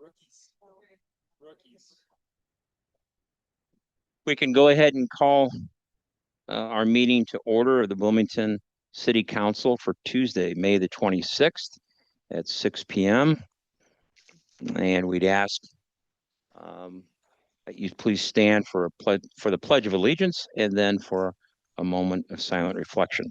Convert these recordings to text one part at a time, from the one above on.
Rookies. We can go ahead and call our meeting to order of the Bloomington City Council for Tuesday, May the 26th at 6 p.m. And we'd ask that you please stand for the Pledge of Allegiance and then for a moment of silent reflection.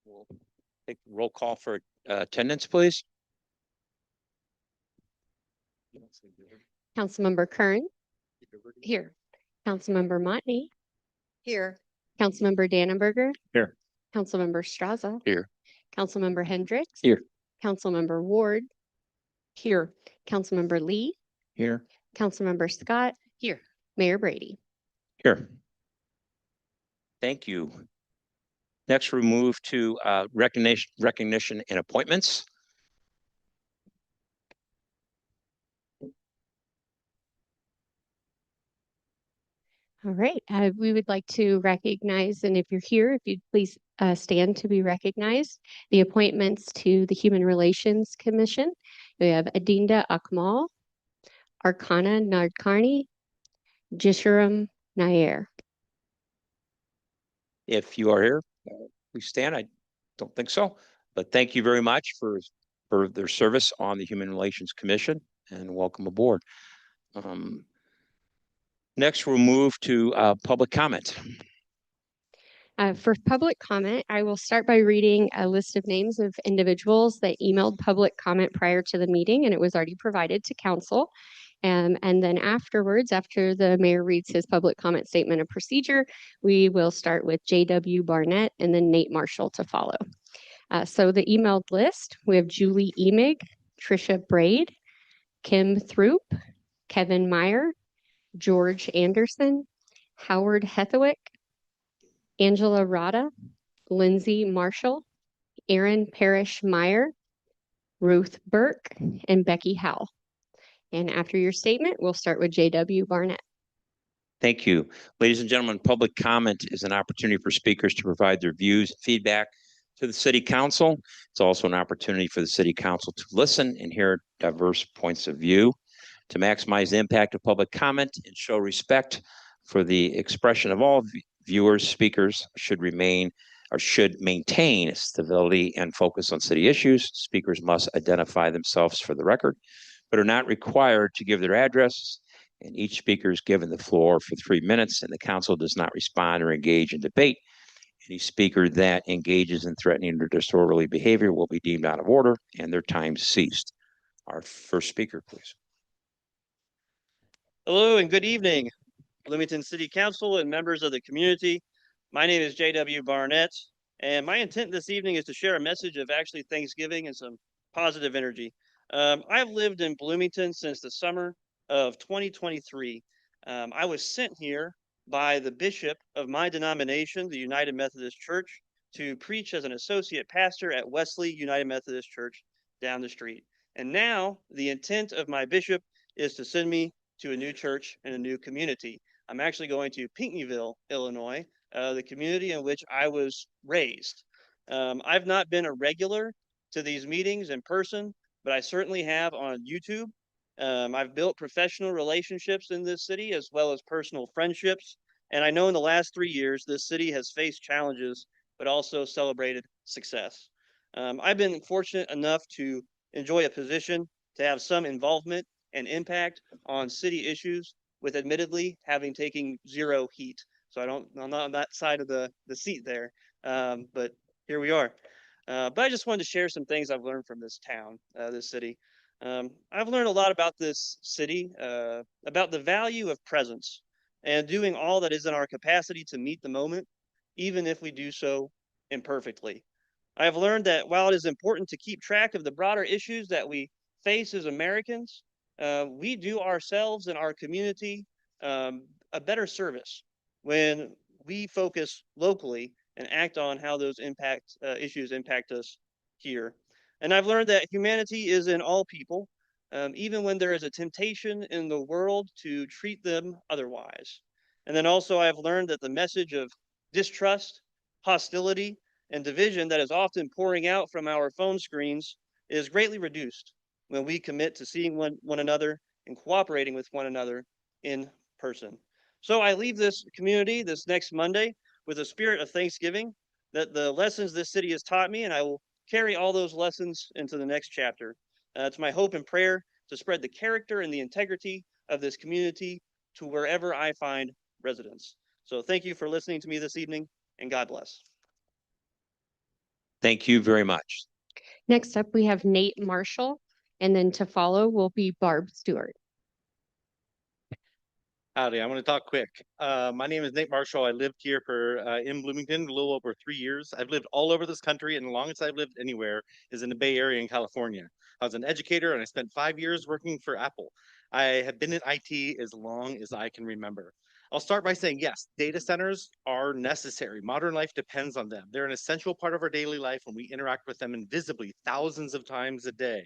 We'll take roll call for attendance, please. Councilmember Kern. Here. Councilmember Motney. Here. Councilmember Dannenberger. Here. Councilmember Straza. Here. Councilmember Hendricks. Here. Councilmember Ward. Here. Councilmember Lee. Here. Councilmember Scott. Here. Mayor Brady. Here. Thank you. Next, we move to recognition and appointments. All right. We would like to recognize, and if you're here, if you'd please stand to be recognized, the appointments to the Human Relations Commission. We have Adinda Akmal, Arcana Nardkarni, Jisharam Nair. If you are here, please stand. I don't think so, but thank you very much for their service on the Human Relations Commission, and welcome aboard. Next, we'll move to public comment. For public comment, I will start by reading a list of names of individuals that emailed public comment prior to the meeting, and it was already provided to council. And then afterwards, after the mayor reads his public comment statement of procedure, we will start with J.W. Barnett and then Nate Marshall to follow. So the emailed list, we have Julie Emig, Trisha Braid, Kim Throop, Kevin Meyer, George Anderson, Howard Hethwick, Angela Rada, Lindsay Marshall, Aaron Parrish Meyer, Ruth Burke, and Becky Howell. And after your statement, we'll start with J.W. Barnett. Thank you. Ladies and gentlemen, public comment is an opportunity for speakers to provide their views and feedback to the City Council. It's also an opportunity for the City Council to listen and hear diverse points of view. To maximize the impact of public comment and show respect for the expression of all viewers, speakers should maintain stability and focus on city issues. Speakers must identify themselves for the record, but are not required to give their address. And each speaker is given the floor for 3 minutes, and the council does not respond or engage in debate. Any speaker that engages in threatening or disorderly behavior will be deemed out of order and their time ceased. Our first speaker, please. Hello and good evening, Bloomington City Council and members of the community. My name is J.W. Barnett, and my intent this evening is to share a message of actually Thanksgiving and some positive energy. I've lived in Bloomington since the summer of 2023. I was sent here by the bishop of my denomination, the United Methodist Church, to preach as an associate pastor at Wesley United Methodist Church down the street. And now the intent of my bishop is to send me to a new church and a new community. I'm actually going to Pinckneyville, Illinois, the community in which I was raised. I've not been a regular to these meetings in person, but I certainly have on YouTube. I've built professional relationships in this city as well as personal friendships. And I know in the last 3 years, this city has faced challenges, but also celebrated success. I've been fortunate enough to enjoy a position to have some involvement and impact on city issues, with admittedly having taken zero heat. So I'm not on that side of the seat there, but here we are. But I just wanted to share some things I've learned from this town, this city. I've learned a lot about this city, about the value of presence and doing all that is in our capacity to meet the moment, even if we do so imperfectly. I have learned that while it is important to keep track of the broader issues that we face as Americans, we do ourselves and our community a better service when we focus locally and act on how those issues impact us here. And I've learned that humanity is in all people, even when there is a temptation in the world to treat them otherwise. And then also, I've learned that the message of distrust, hostility, and division that is often pouring out from our phone screens is greatly reduced when we commit to seeing one another and cooperating with one another in person. So I leave this community this next Monday with a spirit of thanksgiving that the lessons this city has taught me, and I will carry all those lessons into the next chapter. It's my hope and prayer to spread the character and the integrity of this community to wherever I find residence. So thank you for listening to me this evening, and God bless. Thank you very much. Next up, we have Nate Marshall, and then to follow will be Barb Stewart. Howdy, I'm going to talk quick. My name is Nate Marshall. I lived here in Bloomington a little over 3 years. I've lived all over this country, and the longest I've lived anywhere is in the Bay Area in California. I was an educator, and I spent 5 years working for Apple. I have been in IT as long as I can remember. I'll start by saying, yes, data centers are necessary. Modern life depends on them. They're an essential part of our daily life, and we interact with them invisibly thousands of times a day.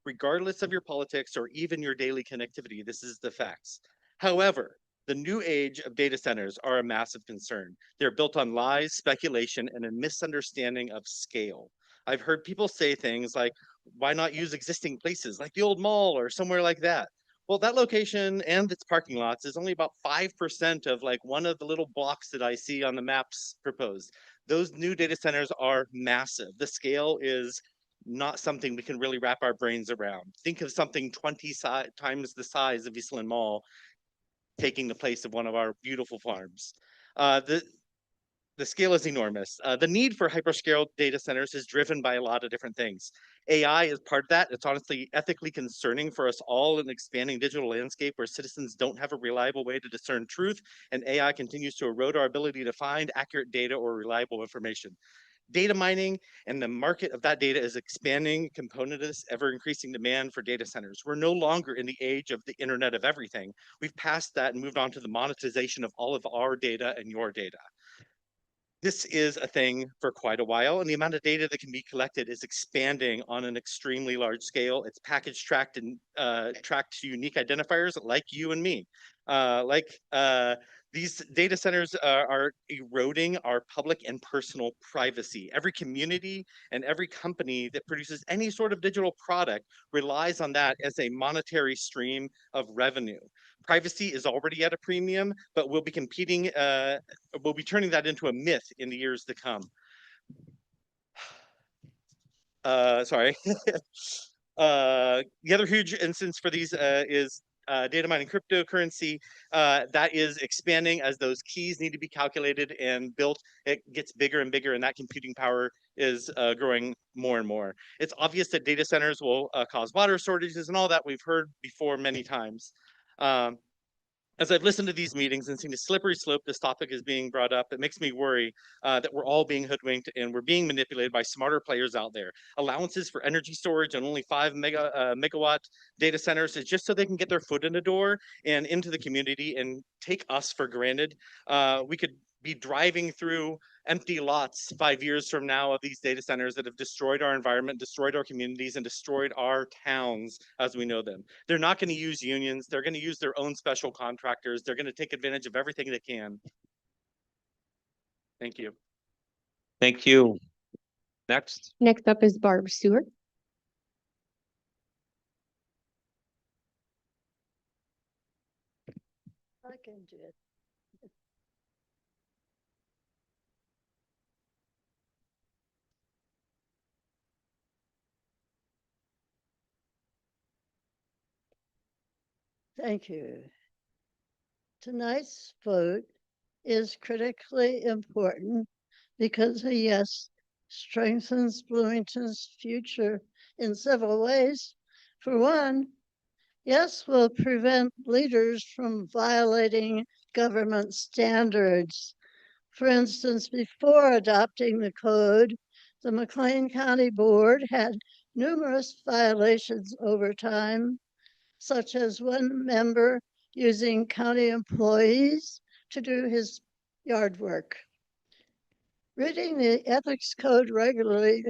Regardless of your politics or even your daily connectivity, this is the facts. However, the new age of data centers are a massive concern. They're built on lies, speculation, and a misunderstanding of scale. I've heard people say things like, why not use existing places like the old mall or somewhere like that? Well, that location and its parking lots is only about 5% of like one of the little blocks that I see on the maps proposed. Those new data centers are massive. The scale is not something we can really wrap our brains around. Think of something 20 times the size of Eastland Mall taking the place of one of our beautiful farms. The scale is enormous. The need for hyperscale data centers is driven by a lot of different things. AI is part of that. It's honestly ethically concerning for us all in an expanding digital landscape where citizens don't have a reliable way to discern truth, and AI continues to erode our ability to find accurate data or reliable information. Data mining and the market of that data is expanding component of this ever increasing demand for data centers. We're no longer in the age of the internet of everything. We've passed that and moved on to the monetization of all of our data and your data. This is a thing for quite a while, and the amount of data that can be collected is expanding on an extremely large scale. It's packaged, tracked, and tracked to unique identifiers like you and me. These data centers are eroding our public and personal privacy. Every community and every company that produces any sort of digital product relies on that as a monetary stream of revenue. Privacy is already at a premium, but we'll be we'll be turning that into a myth in the years to come. Sorry. The other huge instance for these is data mining cryptocurrency. That is expanding as those keys need to be calculated and built. It gets bigger and bigger, and that computing power is growing more and more. It's obvious that data centers will cause water shortages and all that we've heard before many times. As I've listened to these meetings and seen the slippery slope this topic is being brought up, it makes me worry that we're all being hoodwinked and we're being manipulated by smarter players out there. Allowances for energy storage and only 5 megawatt data centers is just so they can get their foot in the door and into the community and take us for granted. We could be driving through empty lots 5 years from now of these data centers that have destroyed our environment, destroyed our communities, and destroyed our towns as we know them. They're not going to use unions. They're going to use their own special contractors. They're going to take advantage of everything they can. Thank you. Thank you. Next. Next up is Barb Stewart. I can do it. Thank you. Tonight's vote is critically important because a yes strengthens Bloomington's future in several ways. For one, yes will prevent leaders from violating government standards. For instance, before adopting the code, the McLean County Board had numerous violations over time, such as one member using county employees to do his yard work. Reading the ethics code regularly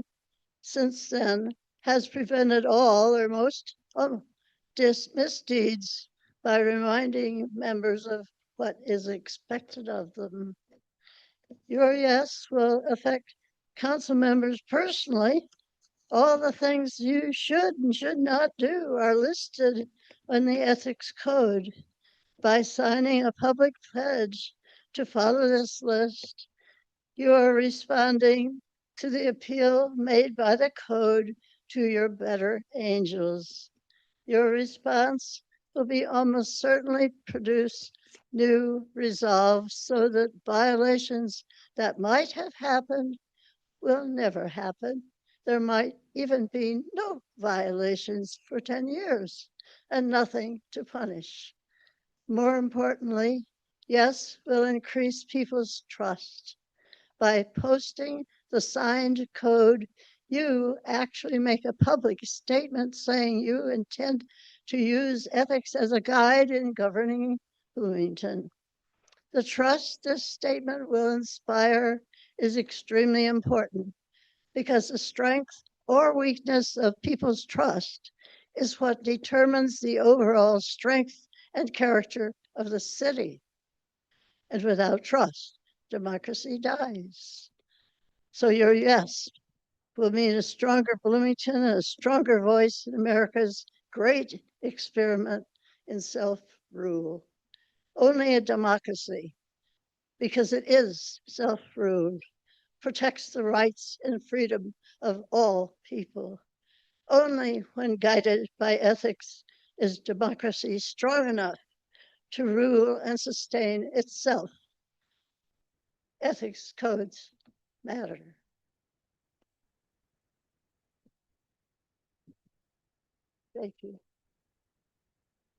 since then has prevented all or most misdeeds by reminding members of what is expected of them. Your yes will affect council members personally. All the things you should and should not do are listed in the ethics code. By signing a public pledge to follow this list, you are responding to the appeal made by the code to your better angels. Your response will be almost certainly produce new resolves so that violations that might have happened will never happen. There might even be no violations for 10 years and nothing to punish. More importantly, yes will increase people's trust. By posting the signed code, you actually make a public statement saying you intend to use ethics as a guide in governing Bloomington. The trust this statement will inspire is extremely important because the strength or weakness of people's trust is what determines the overall strength and character of the city. And without trust, democracy dies. So your yes will mean a stronger Bloomington and a stronger voice in America's great experiment in self-rule. Only a democracy, because it is self-ruled, protects the rights and freedom of all people. Only when guided by ethics is democracy strong enough to rule and sustain itself. Ethics codes matter. Thank you.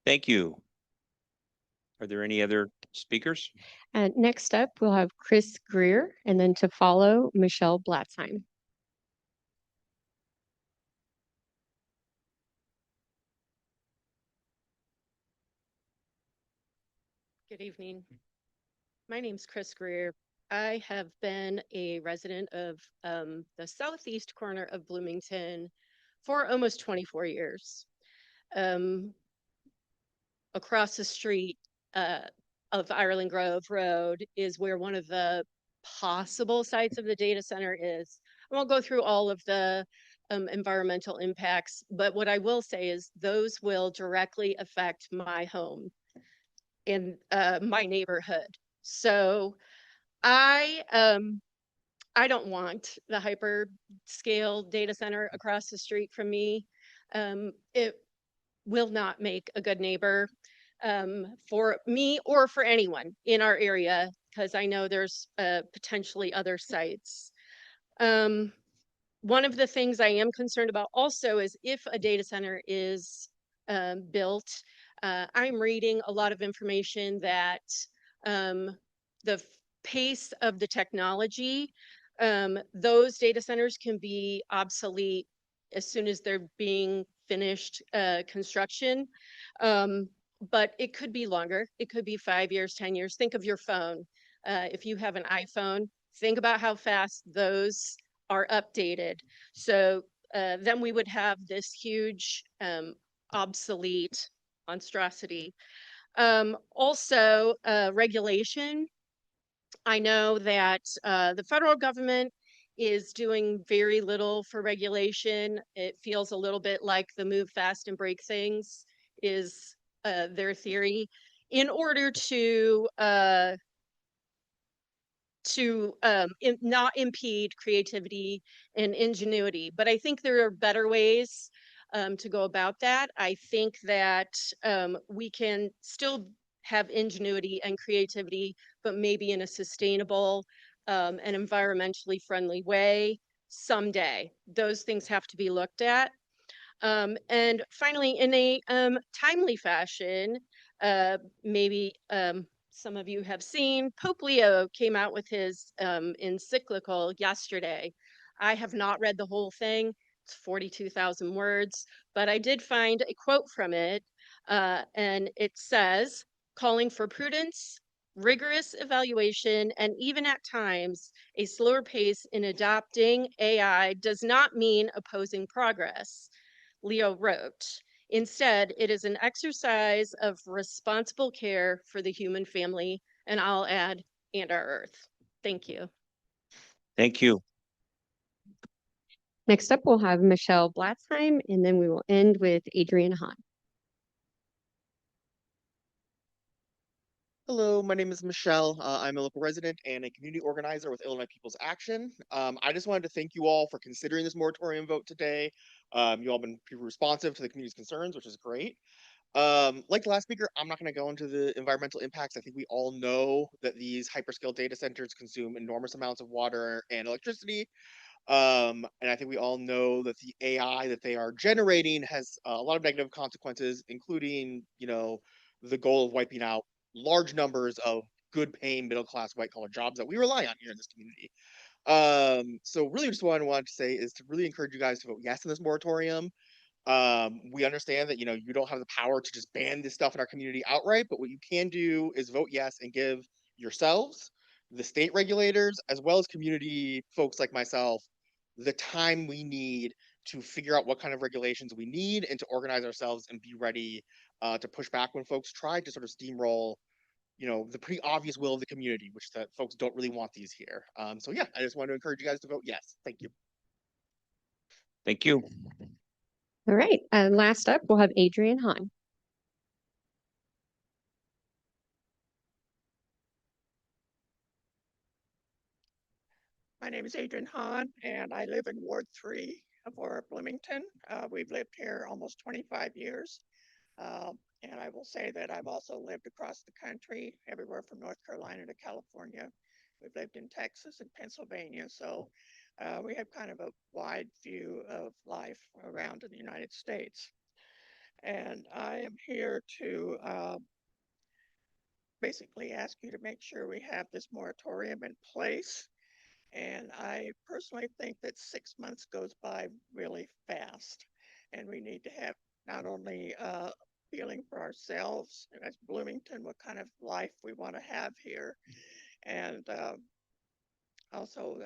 Thank you. Are there any other speakers? And next up, we'll have Chris Greer, and then to follow, Michelle Blatzheim. Good evening. My name's Chris Greer. I have been a resident of the southeast corner of Bloomington for almost 24 years. Across the street of Ireland Grove Road is where one of the possible sites of the data center is. I won't go through all of the environmental impacts, but what I will say is those will directly affect my home in my neighborhood. So I don't want the hyperscale data center across the street from me. It will not make a good neighbor for me or for anyone in our area, because I know there's potentially other sites. One of the things I am concerned about also is if a data center is built, I'm reading a lot of information that the pace of the technology, those data centers can be obsolete as soon as they're being finished construction. But it could be longer. It could be 5 years, 10 years. Think of your phone. If you have an iPhone, think about how fast those are updated. So then we would have this huge obsolete monstrosity. Also, regulation. I know that the federal government is doing very little for regulation. It feels a little bit like the move fast and break things is their theory in order to not impede creativity and ingenuity. But I think there are better ways to go about that. I think that we can still have ingenuity and creativity, but maybe in a sustainable and environmentally friendly way someday. Those things have to be looked at. And finally, in a timely fashion, maybe some of you have seen, Pope Leo came out with his encyclical yesterday. I have not read the whole thing. It's 42,000 words, but I did find a quote from it, and it says, calling for prudence, rigorous evaluation, and even at times a slower pace in adopting AI does not mean opposing progress, Leo wrote. Instead, it is an exercise of responsible care for the human family, and I'll add, and our Earth. Thank you. Thank you. Next up, we'll have Michelle Blatzheim, and then we will end with Adrian Hahn. Hello, my name is Michelle. I'm a local resident and a community organizer with Illinois People's Action. I just wanted to thank you all for considering this moratorium vote today. You all been pretty responsive to the community's concerns, which is great. Like the last speaker, I'm not going to go into the environmental impacts. I think we all know that these hyperscale data centers consume enormous amounts of water and electricity. And I think we all know that the AI that they are generating has a lot of negative consequences, including, the goal of wiping out large numbers of good paying middle class white collar jobs that we rely on here in this community. So really just what I wanted to say is to really encourage you guys to vote yes in this moratorium. We understand that, you don't have the power to just ban this stuff in our community outright, but what you can do is vote yes and give yourselves, the state regulators, as well as community folks like myself, the time we need to figure out what kind of regulations we need and to organize ourselves and be ready to push back when folks try to sort of steamroll, the pretty obvious will of the community, which that folks don't really want these here. So yeah, I just wanted to encourage you guys to vote yes. Thank you. Thank you. All right, last up, we'll have Adrian Hahn. My name is Adrian Hahn, and I live in Ward 3 of Bloomington. We've lived here almost 25 years. And I will say that I've also lived across the country, everywhere from North Carolina to California. We've lived in Texas and Pennsylvania. So we have kind of a wide view of life around in the United States. And I am here to basically ask you to make sure we have this moratorium in place. And I personally think that 6 months goes by really fast. And we need to have not only feeling for ourselves as Bloomington, what kind of life we want to have here. And also,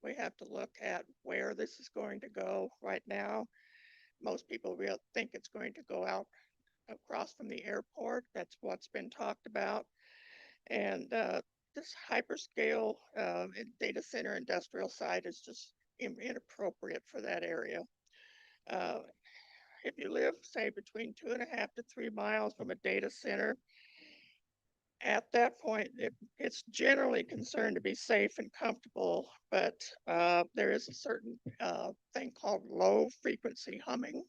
we have to look at where this is going to go right now. Most people think it's going to go out across from the airport. That's what's been talked about. And this hyperscale data center industrial site is just inappropriate for that area. If you live, say, between 2.5 to 3 miles from a data center, at that point, it's generally concerned to be safe and comfortable, but there is a certain thing called low frequency humming,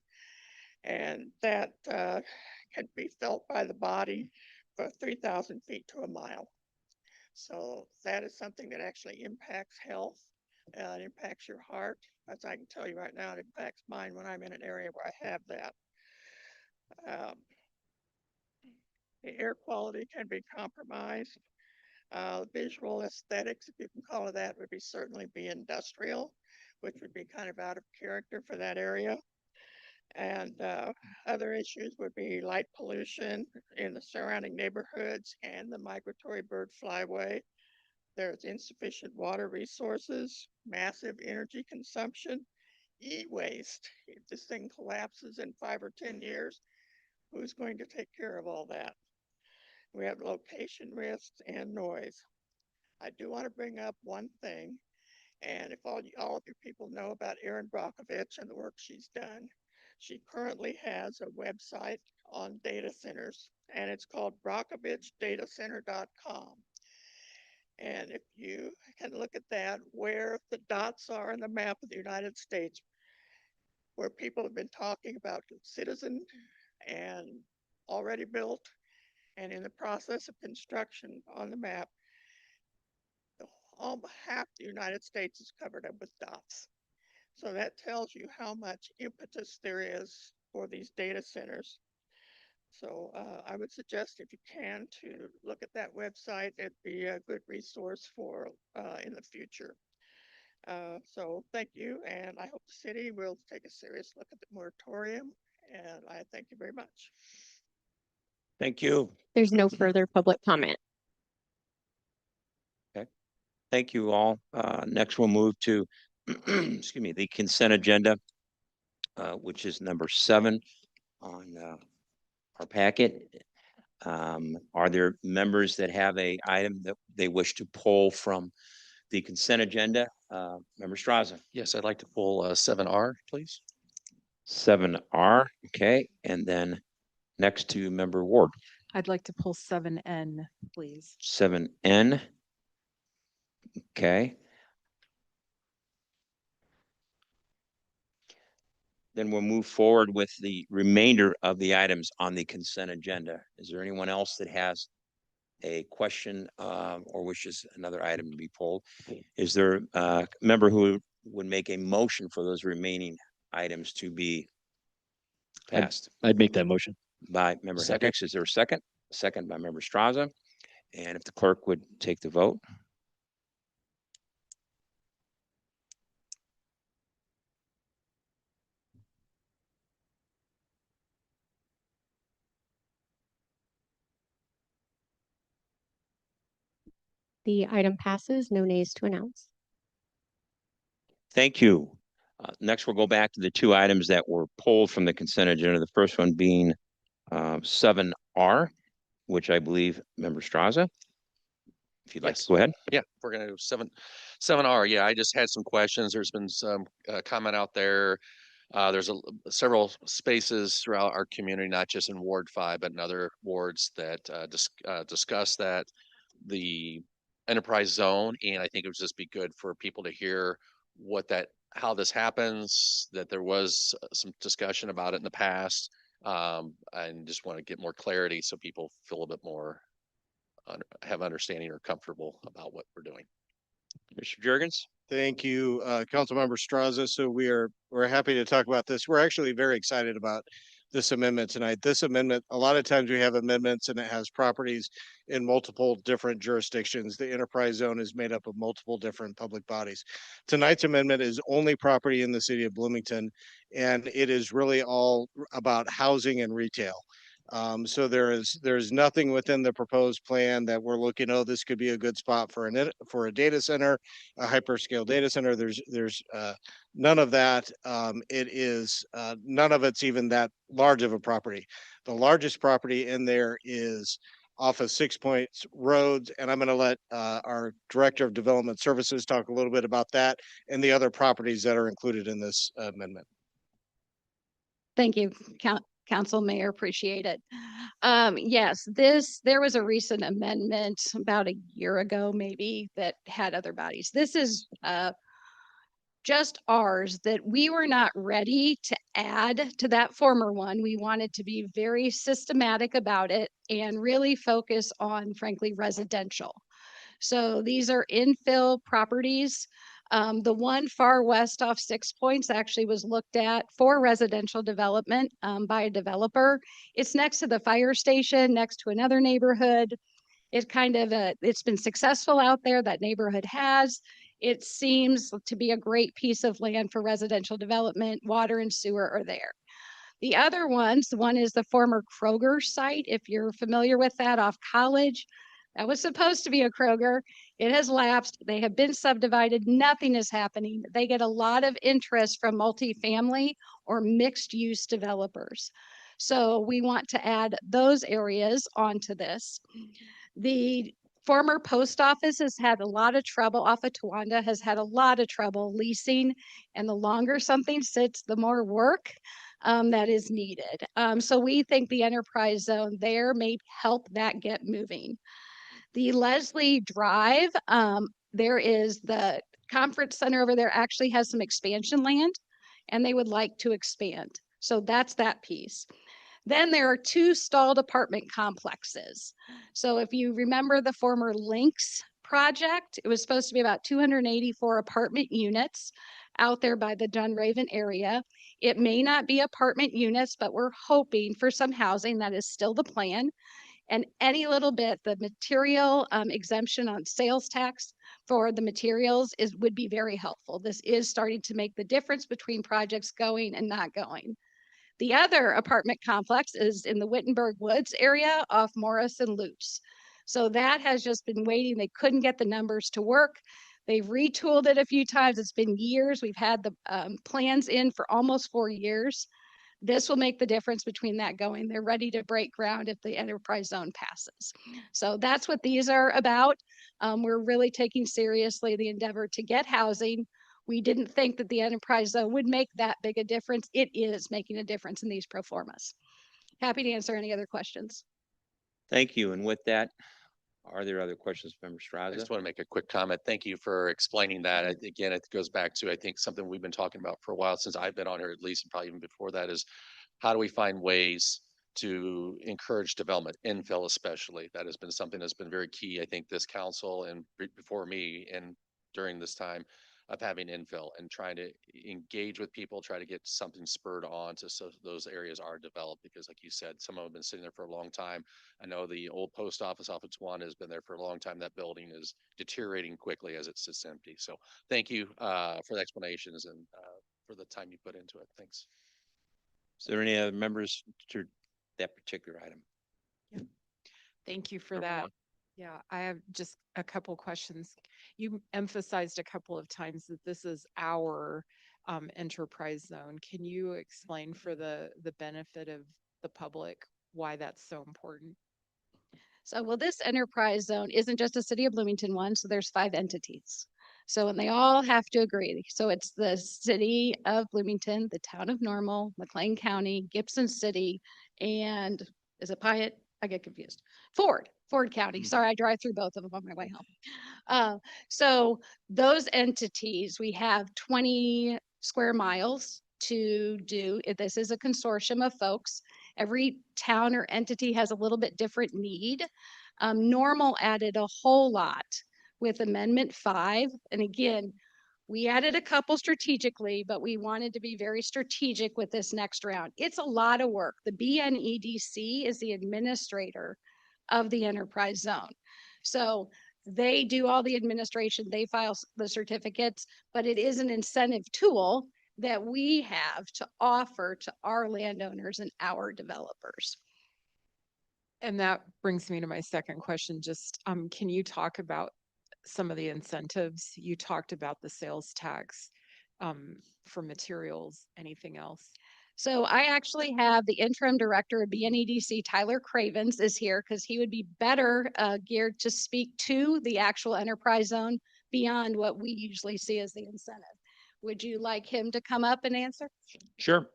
and that can be felt by the body for 3,000 feet to a mile. So that is something that actually impacts health. It impacts your heart. As I can tell you right now, it impacts mine when I'm in an area where I have that. The air quality can be compromised. Visual aesthetics, if you can call it that, would certainly be industrial, which would be kind of out of character for that area. And other issues would be light pollution in the surrounding neighborhoods and the migratory bird flyway. There's insufficient water resources, massive energy consumption, e-waste. If this thing collapses in 5 or 10 years, who's going to take care of all that? We have location risks and noise. I do want to bring up one thing, and if all of you people know about Erin Brockovich and the work she's done, she currently has a website on data centers, and it's called brockovichdatacenter.com. And if you can look at that, where the dots are on the map of the United States, where people have been talking about citizen and already built and in the process of construction on the map, half the United States is covered up with dots. So that tells you how much impetus there is for these data centers. So I would suggest, if you can, to look at that website. It'd be a good resource for in the future. So thank you, and I hope the city will take a serious look at the moratorium, and I thank you very much. Thank you. There's no further public comment. Thank you all. Next we'll move to, excuse me, the consent agenda, which is number 7 on our packet. Are there members that have a item that they wish to pull from the consent agenda? Member Straza. Yes, I'd like to pull 7R, please. 7R, okay, and then next to Member Ward. I'd like to pull 7N, please. 7N, okay. Then we'll move forward with the remainder of the items on the consent agenda. Is there anyone else that has a question or wishes another item to be pulled? Is there a member who would make a motion for those remaining items to be passed? I'd make that motion. By Member Second. Hendricks, is there a second? Second by Member Straza. And if the clerk would take the vote. The item passes, no nays to announce. Thank you. Next, we'll go back to the 2 items that were pulled from the consent agenda. The first one being 7R, which I believe Member Straza, if you'd like to Yes. go ahead. Yeah, we're gonna do 7R. Yeah, I just had some questions. There's been some comment out there. There's several spaces throughout our community, not just in Ward 5, but in other wards that discuss that the enterprise zone, and I think it would just be good for people to hear how this happens, that there was some discussion about it in the past, and just want to get more clarity so people feel a bit more have understanding or comfortable about what we're doing. Mr. Jurgens? Thank you, Councilmember Straza. So we're happy to talk about this. We're actually very excited about this amendment tonight. This amendment, a lot of times we have amendments and it has properties in multiple different jurisdictions. The enterprise zone is made up of multiple different public bodies. Tonight's amendment is only property in the city of Bloomington, and it is really all about housing and retail. So there's nothing within the proposed plan that we're looking, oh, this could be a good spot for a data center, a hyperscale data center. There's none of that. It is none of it's even that large of a property. The largest property in there is off of 6 Points Roads, and I'm going to let our Director of Development Services talk a little bit about that and the other properties that are included in this amendment. Thank you, Council Mayor, appreciate it. Yes, there was a recent amendment about a year ago, maybe, that had other bodies. This is just ours, that we were not ready to add to that former one. We wanted to be very systematic about it and really focus on, frankly, residential. So these are infill properties. The one far west off 6 Points actually was looked at for residential development by a developer. It's next to the fire station, next to another neighborhood. It's been successful out there, that neighborhood has. It seems to be a great piece of land for residential development. Water and sewer are there. The other ones, one is the former Kroger site, if you're familiar with that, off College. That was supposed to be a Kroger. It has lapsed. They have been subdivided. Nothing is happening. They get a lot of interest from multifamily or mixed use developers. So we want to add those areas onto this. The former post office has had a lot of trouble off of Towanda, has had a lot of trouble leasing. And the longer something sits, the more work that is needed. So we think the enterprise zone there may help that get moving. The Leslie Drive, there is the conference center over there actually has some expansion land and they would like to expand. So that's that piece. Then there are 2 stalled apartment complexes. So if you remember the former Lynx project, it was supposed to be about 284 apartment units out there by the Dunraven area. It may not be apartment units, but we're hoping for some housing. That is still the plan. And any little bit, the material exemption on sales tax for the materials would be very helpful. This is starting to make the difference between projects going and not going. The other apartment complex is in the Wittenberg Woods area off Morris and Luce. So that has just been waiting. They couldn't get the numbers to work. They've retooled it a few times. It's been years. We've had the plans in for almost 4 years. This will make the difference between that going. They're ready to break ground if the enterprise zone passes. So that's what these are about. We're really taking seriously the endeavor to get housing. We didn't think that the enterprise zone would make that big a difference. It is making a difference in these pro formas. Happy to answer any other questions. Thank you. And with that, are there other questions, Member I Straza? just want to make a quick comment. Thank you for explaining that. Again, it goes back to, I think, something we've been talking about for a while since I've been on here, at least, and probably even before that, is how do we find ways to encourage development, infill especially? That has been something that's been very key, I think, this council and before me and during this time of having infill and trying to engage with people, try to get something spurred on to so those areas are developed. Because like you said, some of them have been sitting there for a long time. I know the old post office, Office One, has been there for a long time. That building is deteriorating quickly as it sits empty. So thank you for the explanations and for the time you put into it. Thanks. Is there any other members to that particular item? Thank you for Number that. one. Yeah, I have just a couple questions. You emphasized a couple of times that this is our enterprise zone. Can you explain for the benefit of the public why that's so important? So, well, this enterprise zone isn't just a city of Bloomington one, so there's 5 entities. So, and they all have to agree. So it's the city of Bloomington, the town of Normal, McLean County, Gibson City, and is it Piatt? I get confused. Ford County. Sorry, I drive through both of them on my way home. So those entities, we have 20 square miles to do. This is a consortium of folks. Every town or entity has a little bit different need. Normal added a whole lot with Amendment 5. And again, we added a couple strategically, but we wanted to be very strategic with this next round. It's a lot of work. The BNEDC is the administrator of the enterprise zone. So they do all the administration, they file the certificates, but it is an incentive tool that we have to offer to our landowners and our developers. And that brings me to my second question. Just can you talk about some of the incentives? You talked about the sales tax for materials. Anything else? So I actually have the interim director of BNEDC, Tyler Cravens, is here because he would be better geared to speak to the actual enterprise zone beyond what we usually see as the incentive. Would you like him to come up and answer? Sure.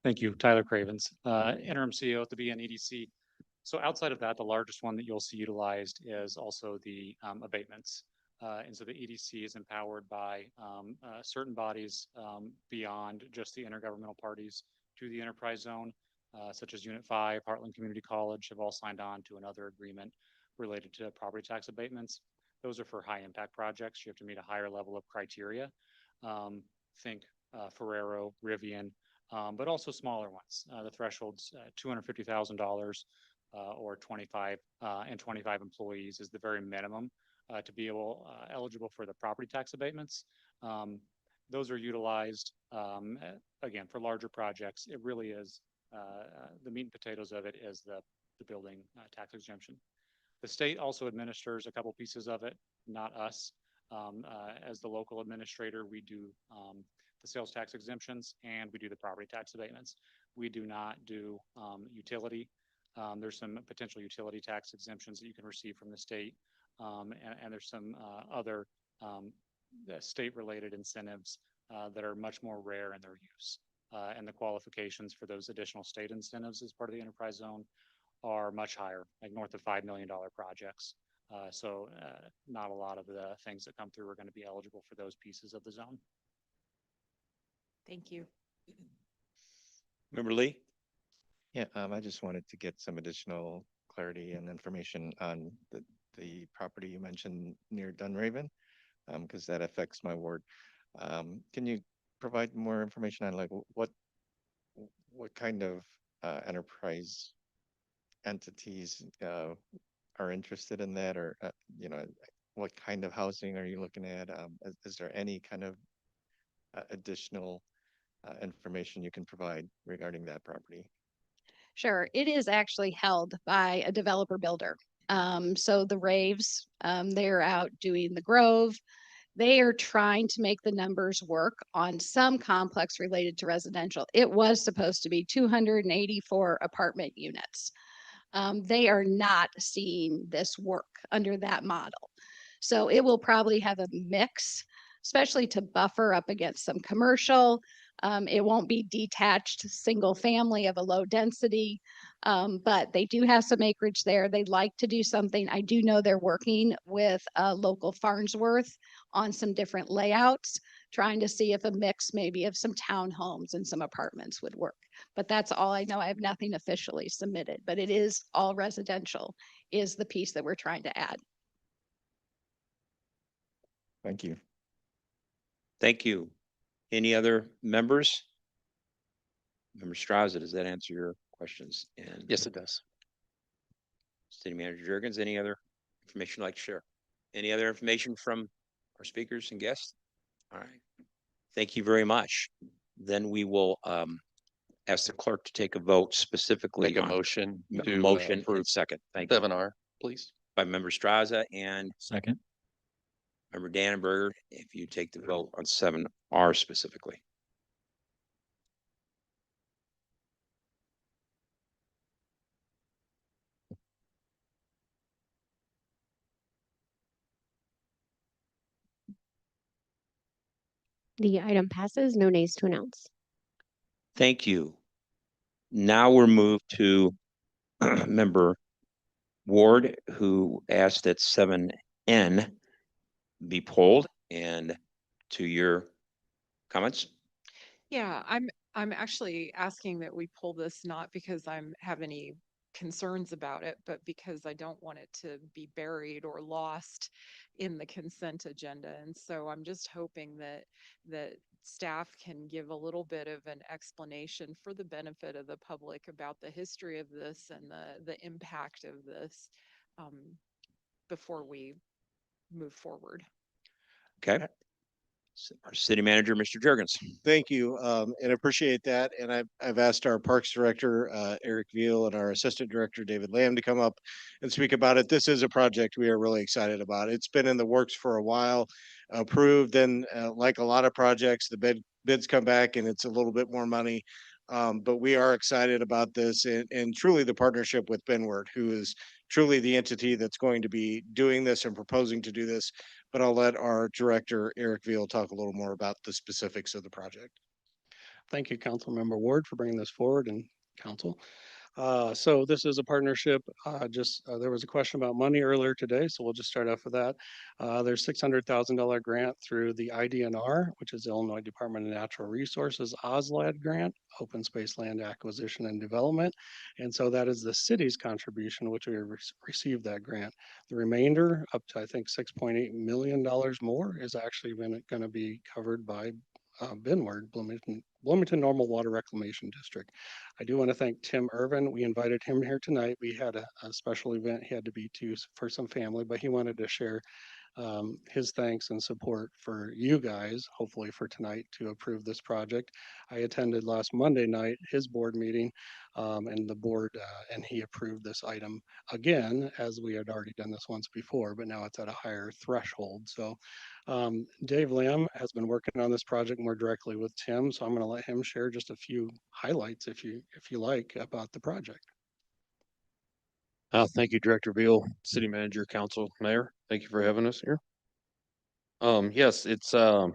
Thank you, Tyler Cravens, interim CEO at the BNEDC. So outside of that, the largest one that you'll see utilized is also the abatements. And so the EDC is empowered by certain bodies beyond just the intergovernmental parties to the enterprise zone, such as Unit 5, Heartland Community College have all signed on to another agreement related to property tax abatements. Those are for high impact projects. You have to meet a higher level of criteria. Think Ferrero, Rivian, but also smaller ones. The threshold's $250,000 or 25 and 25 employees is the very minimum to be eligible for the property tax abatements. Those are utilized, again, for larger projects. It really is, the meat and potatoes of it is the building tax exemption. The state also administers a couple pieces of it, not us. As the local administrator, we do the sales tax exemptions and we do the property tax abatements. We do not do utility. There's some potential utility tax exemptions that you can receive from the state. And there's some other state-related incentives that are much more rare in their use. And the qualifications for those additional state incentives as part of the enterprise zone are much higher, like north of $5 million projects. So not a lot of the things that come through are going to be eligible for those pieces of the zone. Thank you. Member Lee? Yeah, I just wanted to get some additional clarity and information on the property you mentioned near Dunraven, because that affects my ward. Can you provide more information on like what kind of enterprise entities are interested in that, or what kind of housing are you looking at? Is there any kind of additional information you can provide regarding that property? Sure, it is actually held by a developer builder. So the Raves, they're out doing the Grove. They are trying to make the numbers work on some complex related to residential. It was supposed to be 284 apartment units. They are not seeing this work under that model. So it will probably have a mix, especially to buffer up against some commercial. It won't be detached single family of a low density, but they do have some acreage there. They'd like to do something. I do know they're working with local Farnsworth on some different layouts, trying to see if a mix maybe of some townhomes and some apartments would work. But that's all I know. I have nothing officially submitted, but it is all residential is the piece that we're trying to add. Thank you. Thank you. Any other members? Member Straza, does that answer your questions? And Yes, it does. City Manager Jurgens, any other information you'd like to share? Any other information from our speakers and guests? All right. Thank you very much. Then we will ask the clerk to take a vote specifically Make a on motion a to motion approve and second. Thank you. 7R, please. By Member Straza and Second. Member Dannenberger, if you take the vote on 7R specifically. The item passes, no nays to announce. Thank you. Now we're moved to Member Ward, who asked that 7N be pulled, and to your comments. Yeah, I'm actually asking that we pull this not because I'm have any concerns about it, but because I don't want it to be buried or lost in the consent agenda. And so I'm just hoping that staff can give a little bit of an explanation for the benefit of the public about the history of this and the impact of this before we move forward. Okay. Our City Manager, Mr. Jurgens. Thank you, and appreciate that. And I've asked our Parks Director, Eric Veal, and our Assistant Director, David Lamb, to come up and speak about it. This is a project we are really excited about. It's been in the works for a while, approved, and like a lot of projects, the bids come back and it's a little bit more money. But we are excited about this and truly the partnership with Benward, who is truly the entity that's going to be doing this and proposing to do this. But I'll let our director, Eric Veal, talk a little more about the specifics of the project. Thank you, Councilmember Ward, for bringing this forward and council. So this is a partnership. There was a question about money earlier today, so we'll just start off with that. There's $600,000 grant through the IDNR, which is Illinois Department of Natural Resources OSLAD grant, Open Space Land Acquisition and Development. And so that is the city's contribution, which we received that grant. The remainder, up to I think $6.8 million more, is actually going to be covered by Benward, Bloomington Normal Water Reclamation District. I do want to thank Tim Irvin. We invited him here tonight. We had a special event he had to be to for some family, but he wanted to share his thanks and support for you guys, hopefully for tonight, to approve this project. I attended last Monday night his board meeting, and the board and he approved this item again, as we had already done this once before, but now it's at a higher threshold. So Dave Lamb has been working on this project more directly with Tim, so I'm going to let him share just a few highlights, if you like, about the project. Thank you, Director Veal, City Manager, Council, Mayor. Thank you for having us here. Yes, it's a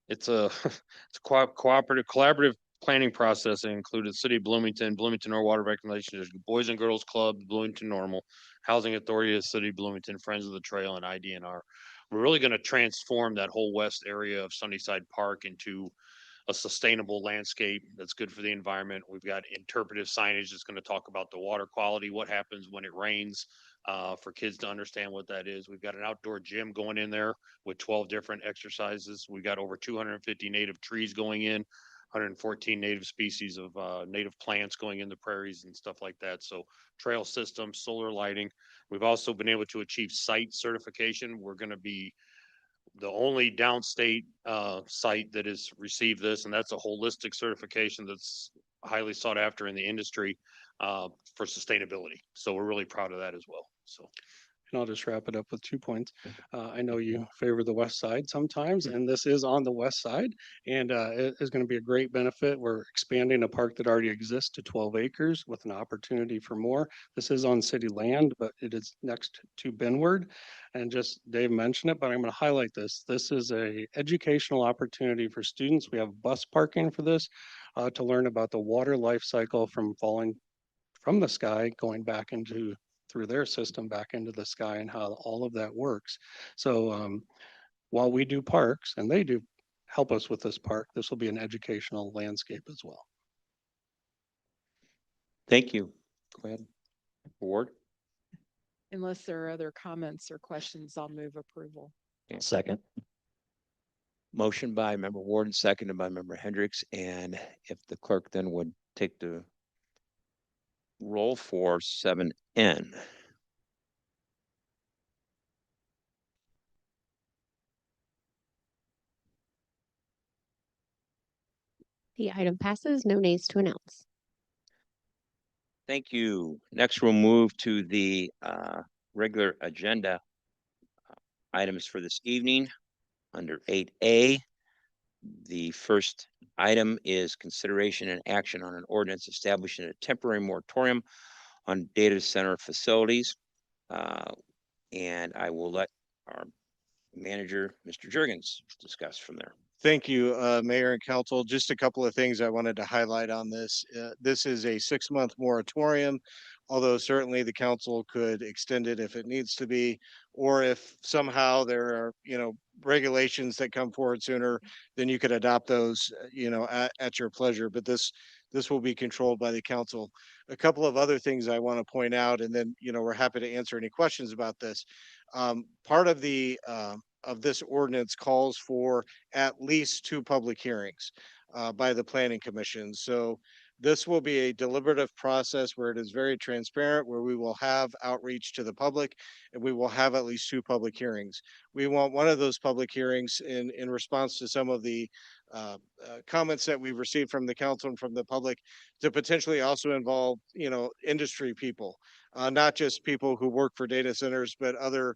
it's a collaborative planning process that included City of Bloomington, Bloomington Normal Water Reclamation District, Boys and Girls Club, Bloomington Normal, Housing Authority of the City of Bloomington, Friends of the Trail, and IDNR. We're really going to transform that whole west area of Sunnyside Park into a sustainable landscape that's good for the environment. We've got interpretive signage that's going to talk about the water quality, what happens when it rains, for kids to understand what that is. We've got an outdoor gym going in there with 12 different exercises. We've got over 250 native trees going in, 114 native species of native plants going in the prairies and stuff like that. So trail systems, solar lighting. We've also been able to achieve site certification. We're going to be the only downstate site that has received this, and that's a holistic certification that's highly sought after in the industry for sustainability. So we're really proud of that as well. So. And I'll just wrap it up with 2 points. I know you favor the west side sometimes, and this is on the west side, and it is going to be a great benefit. We're expanding a park that already exists to 12 acres with an opportunity for more. This is on city land, but it is next to Benward. And just Dave mentioned it, but I'm going to highlight this. This is a educational opportunity for students. We have bus parking for this to learn about the water life cycle from falling from the sky, going back into through their system back into the sky and how all of that works. So while we do parks and they do help us with this park, this will be an educational landscape as well. Thank you. Go ahead. Ward. Unless there are other comments or questions, I'll move approval. Second. Motion by member Ward and seconded by member Hendricks. And if the clerk then would take the roll for 7N. The item passes, no nays to announce. Thank you. Next, we'll move to the regular agenda items for this evening under 8A. The first item is consideration and action on an ordinance establishing a temporary moratorium on data center facilities. And I will let our manager, Mr. Jurgens, discuss from there. Thank you, Mayor and Council. Just a couple of things I wanted to highlight on this. This is a 6-month moratorium, although certainly the council could extend it if it needs to be, or if somehow there are, regulations that come forward sooner, then you could adopt those, at your pleasure. But this will be controlled by the council. A couple of other things I want to point out, and then, we're happy to answer any questions about this. Part of the of this ordinance calls for at least 2 public hearings by the Planning Commission. So this will be a deliberative process where it is very transparent, where we will have outreach to the public and we will have at least 2 public hearings. We want one of those public hearings in response to some of the comments that we've received from the council and from the public to potentially also involve, industry people, not just people who work for data centers, but other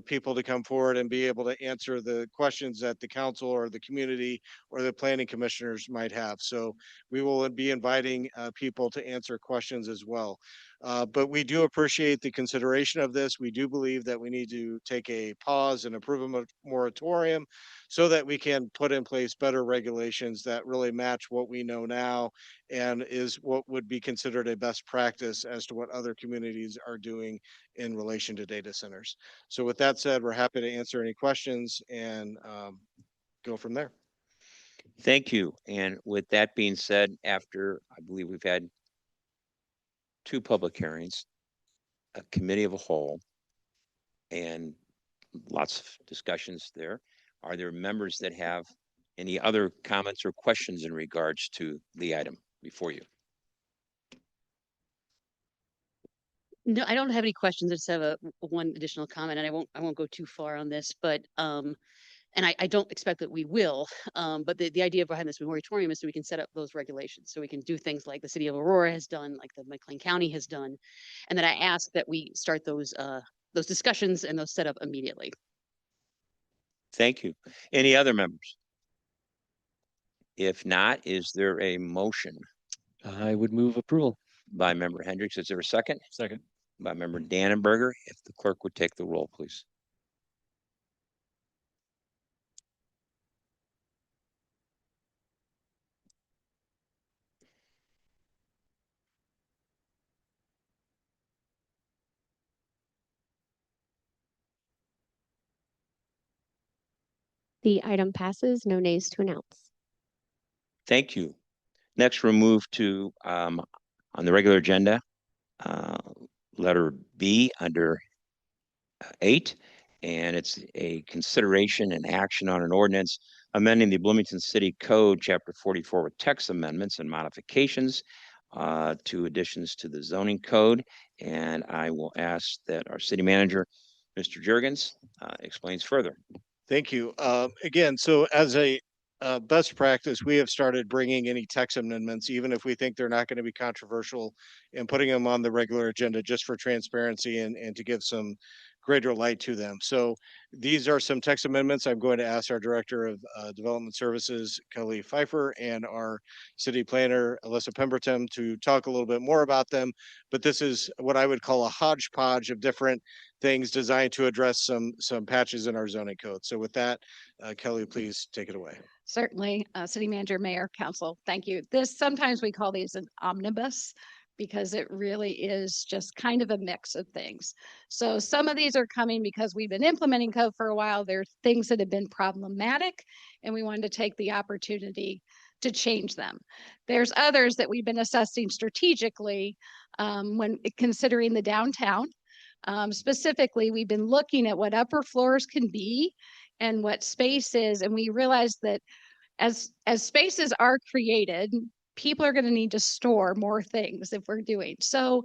people to come forward and be able to answer the questions that the council or the community or the planning commissioners might have. So we will be inviting people to answer questions as well. But we do appreciate the consideration of this. We do believe that we need to take a pause and approve a moratorium so that we can put in place better regulations that really match what we know now and is what would be considered a best practice as to what other communities are doing in relation to data centers. So with that said, we're happy to answer any questions and go from there. Thank you. And with that being said, after I believe we've had 2 public hearings, a committee of a whole, and lots of discussions there. Are there members that have any other comments or questions in regards to the item before you? No, I don't have any questions. I just have one additional comment, and I won't go too far on this, but and I don't expect that we will. But the idea behind this moratorium is so we can set up those regulations, so we can do things like the city of Aurora has done, like the McLean County has done, and that I ask that we start those discussions and those set up immediately. Thank you. Any other members? If not, is there a motion? I would move approval. By member Hendricks. Is there a second? Second. By member Dannenberger. If the clerk would take the roll, please. The item passes, no nays to announce. Thank you. Next, we'll move to on the regular agenda, letter B under 8, and it's a consideration and action on an ordinance amending the Bloomington City Code, Chapter 44, with text amendments and modifications to additions to the zoning code. And I will ask that our city manager, Mr. Jurgens, explains further. Thank you. Again, so as a best practice, we have started bringing any text amendments, even if we think they're not going to be controversial, and putting them on the regular agenda just for transparency and to give some greater light to them. So these are some text amendments. I'm going to ask our Director of Development Services, Kelly Pfeiffer, and our City Planner, Alyssa Pemberton, to talk a little bit more about them. But this is what I would call a hodgepodge of different things designed to address some patches in our zoning code. So with that, Kelly, please take it away. Certainly, City Manager, Mayor, Council, thank you. Sometimes we call these an omnibus because it really is just kind of a mix of things. So some of these are coming because we've been implementing code for a while. There are things that have been problematic, and we wanted to take the opportunity to change them. There's others that we've been assessing strategically when considering the downtown. Specifically, we've been looking at what upper floors can be and what space is, and we realized that as spaces are created, people are going to need to store more things if we're doing so.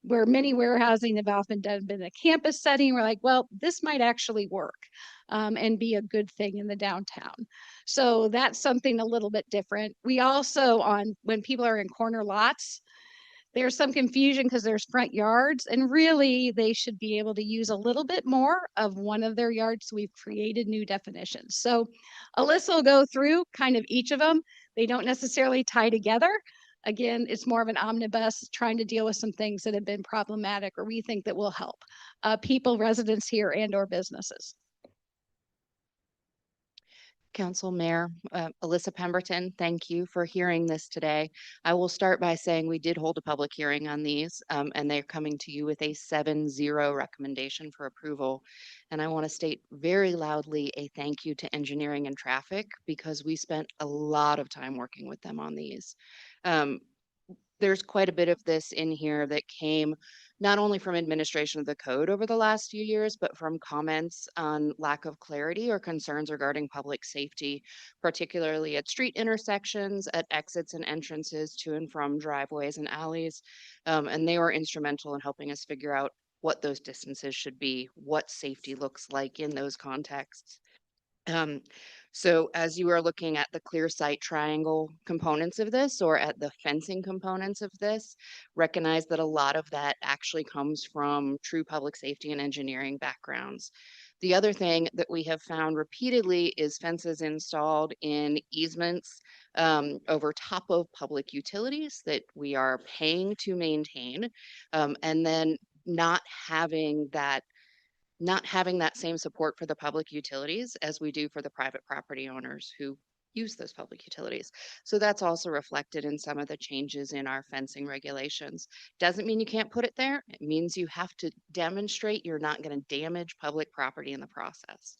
Where many warehousing have often done in a campus setting, we're like, well, this might actually work and be a good thing in the downtown. So that's something a little bit different. We also, on when people are in corner lots, there's some confusion because there's front yards, and really they should be able to use a little bit more of one of their yards. So we've created new definitions. So Alyssa will go through kind of each of them. They don't necessarily tie together. Again, it's more of an omnibus trying to deal with some things that have been problematic or we think that will help people, residents here and or businesses. Council Mayor, Alyssa Pemberton, thank you for hearing this today. I will start by saying we did hold a public hearing on these, and they're coming to you with a 7-0 recommendation for approval. And I want to state very loudly a thank you to engineering and traffic because we spent a lot of time working with them on these. There's quite a bit of this in here that came not only from administration of the code over the last few years, but from comments on lack of clarity or concerns regarding public safety, particularly at street intersections, at exits and entrances to and from driveways and alleys. And they were instrumental in helping us figure out what those distances should be, what safety looks like in those contexts. So as you are looking at the clear sight triangle components of this or at the fencing components of this, recognize that a lot of that actually comes from true public safety and engineering backgrounds. The other thing that we have found repeatedly is fences installed in easements over top of public utilities that we are paying to maintain, and then not having that same support for the public utilities as we do for the private property owners who use those public utilities. So that's also reflected in some of the changes in our fencing regulations. Doesn't mean you can't put it there. It means you have to demonstrate you're not going to damage public property in the process.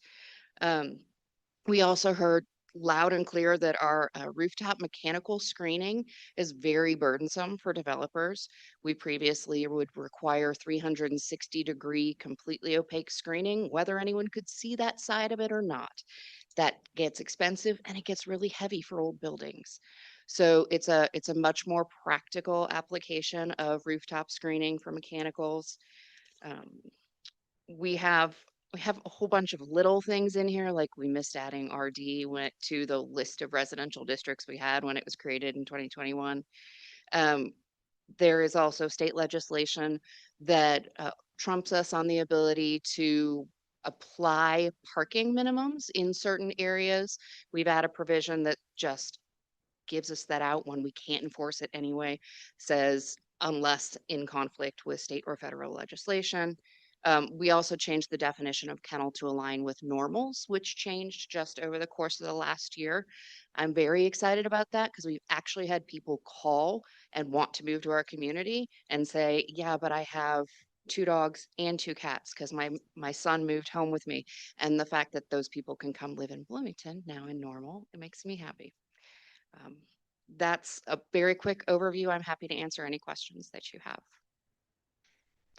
We also heard loud and clear that our rooftop mechanical screening is very burdensome for developers. We previously would require 360-degree completely opaque screening, whether anyone could see that side of it or not. That gets expensive and it gets really heavy for old buildings. So it's a much more practical application of rooftop screening for mechanicals. We have a whole bunch of little things in here, like we missed adding RD went to the list of residential districts we had when it was created in 2021. There is also state legislation that trumps us on the ability to apply parking minimums in certain areas. We've added a provision that just gives us that out when we can't enforce it anyway, says unless in conflict with state or federal legislation. We also changed the definition of kennel to align with normals, which changed just over the course of the last year. I'm very excited about that because we've actually had people call and want to move to our community and say, yeah, but I have 2 dogs and 2 cats because my son moved home with me. And the fact that those people can come live in Bloomington now in normal, it makes me happy. That's a very quick overview. I'm happy to answer any questions that you have.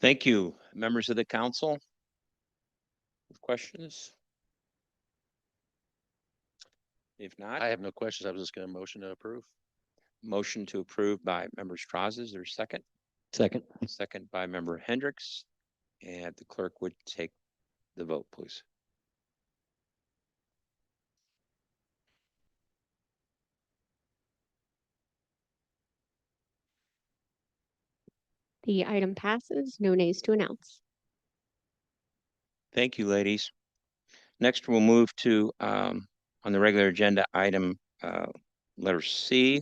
Thank you, members of the council. Questions? If not, I have no questions. I was just going to motion to approve. Motion to approve by member Straza. Is there a second? Second. Second by member Hendricks. And the clerk would take the vote, please. The item passes, no nays to announce. Thank you, ladies. Next, we'll move to, on the regular agenda, item letter C,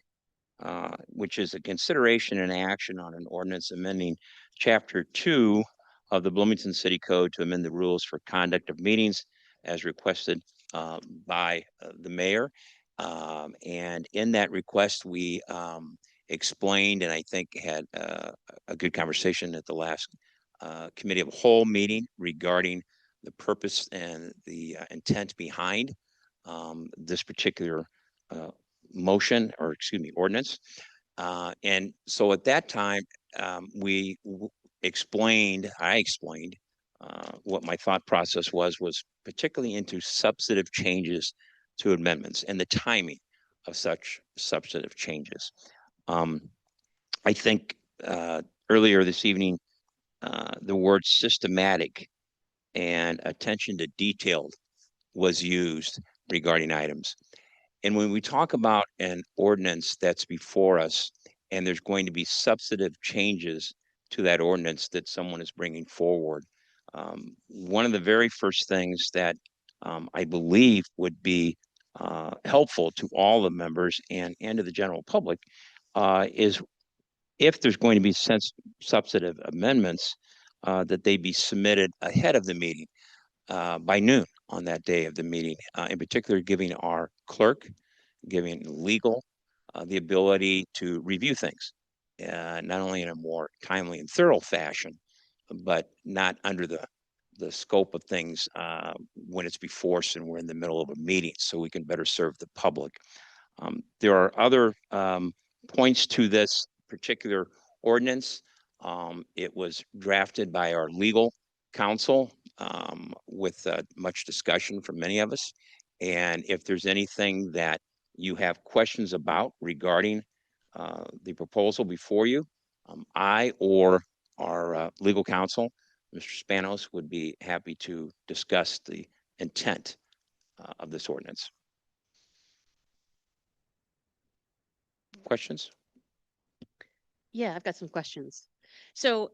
which is a consideration and action on an ordinance amending Chapter 2 of the Bloomington City Code to amend the rules for conduct of meetings as requested by the mayor. And in that request, we explained, and I think had a good conversation at the last committee of the whole meeting regarding the purpose and the intent behind this particular motion, or excuse me, ordinance. And so at that time, I explained what my thought process was particularly into substantive changes to amendments and the timing of such substantive changes. I think earlier this evening, the word systematic and attention to detail was used regarding items. And when we talk about an ordinance that's before us, and there's going to be substantive changes to that ordinance that someone is bringing forward, one of the very first things that I believe would be helpful to all the members and to the general public is if there's going to be substantive amendments, that they be submitted ahead of the meeting by noon on that day of the meeting, in particular giving our clerk, giving legal the ability to review things, not only in a more timely and thorough fashion, but not under the scope of things when it's before us and we're in the middle of a meeting, so we can better serve the public. There are other points to this particular ordinance. It was drafted by our legal counsel with much discussion from many of us. And if there's anything that you have questions about regarding the proposal before you, I or our legal counsel, Mr. Spanos, would be happy to discuss the intent of this ordinance. Questions? Yeah, I've got some questions. So,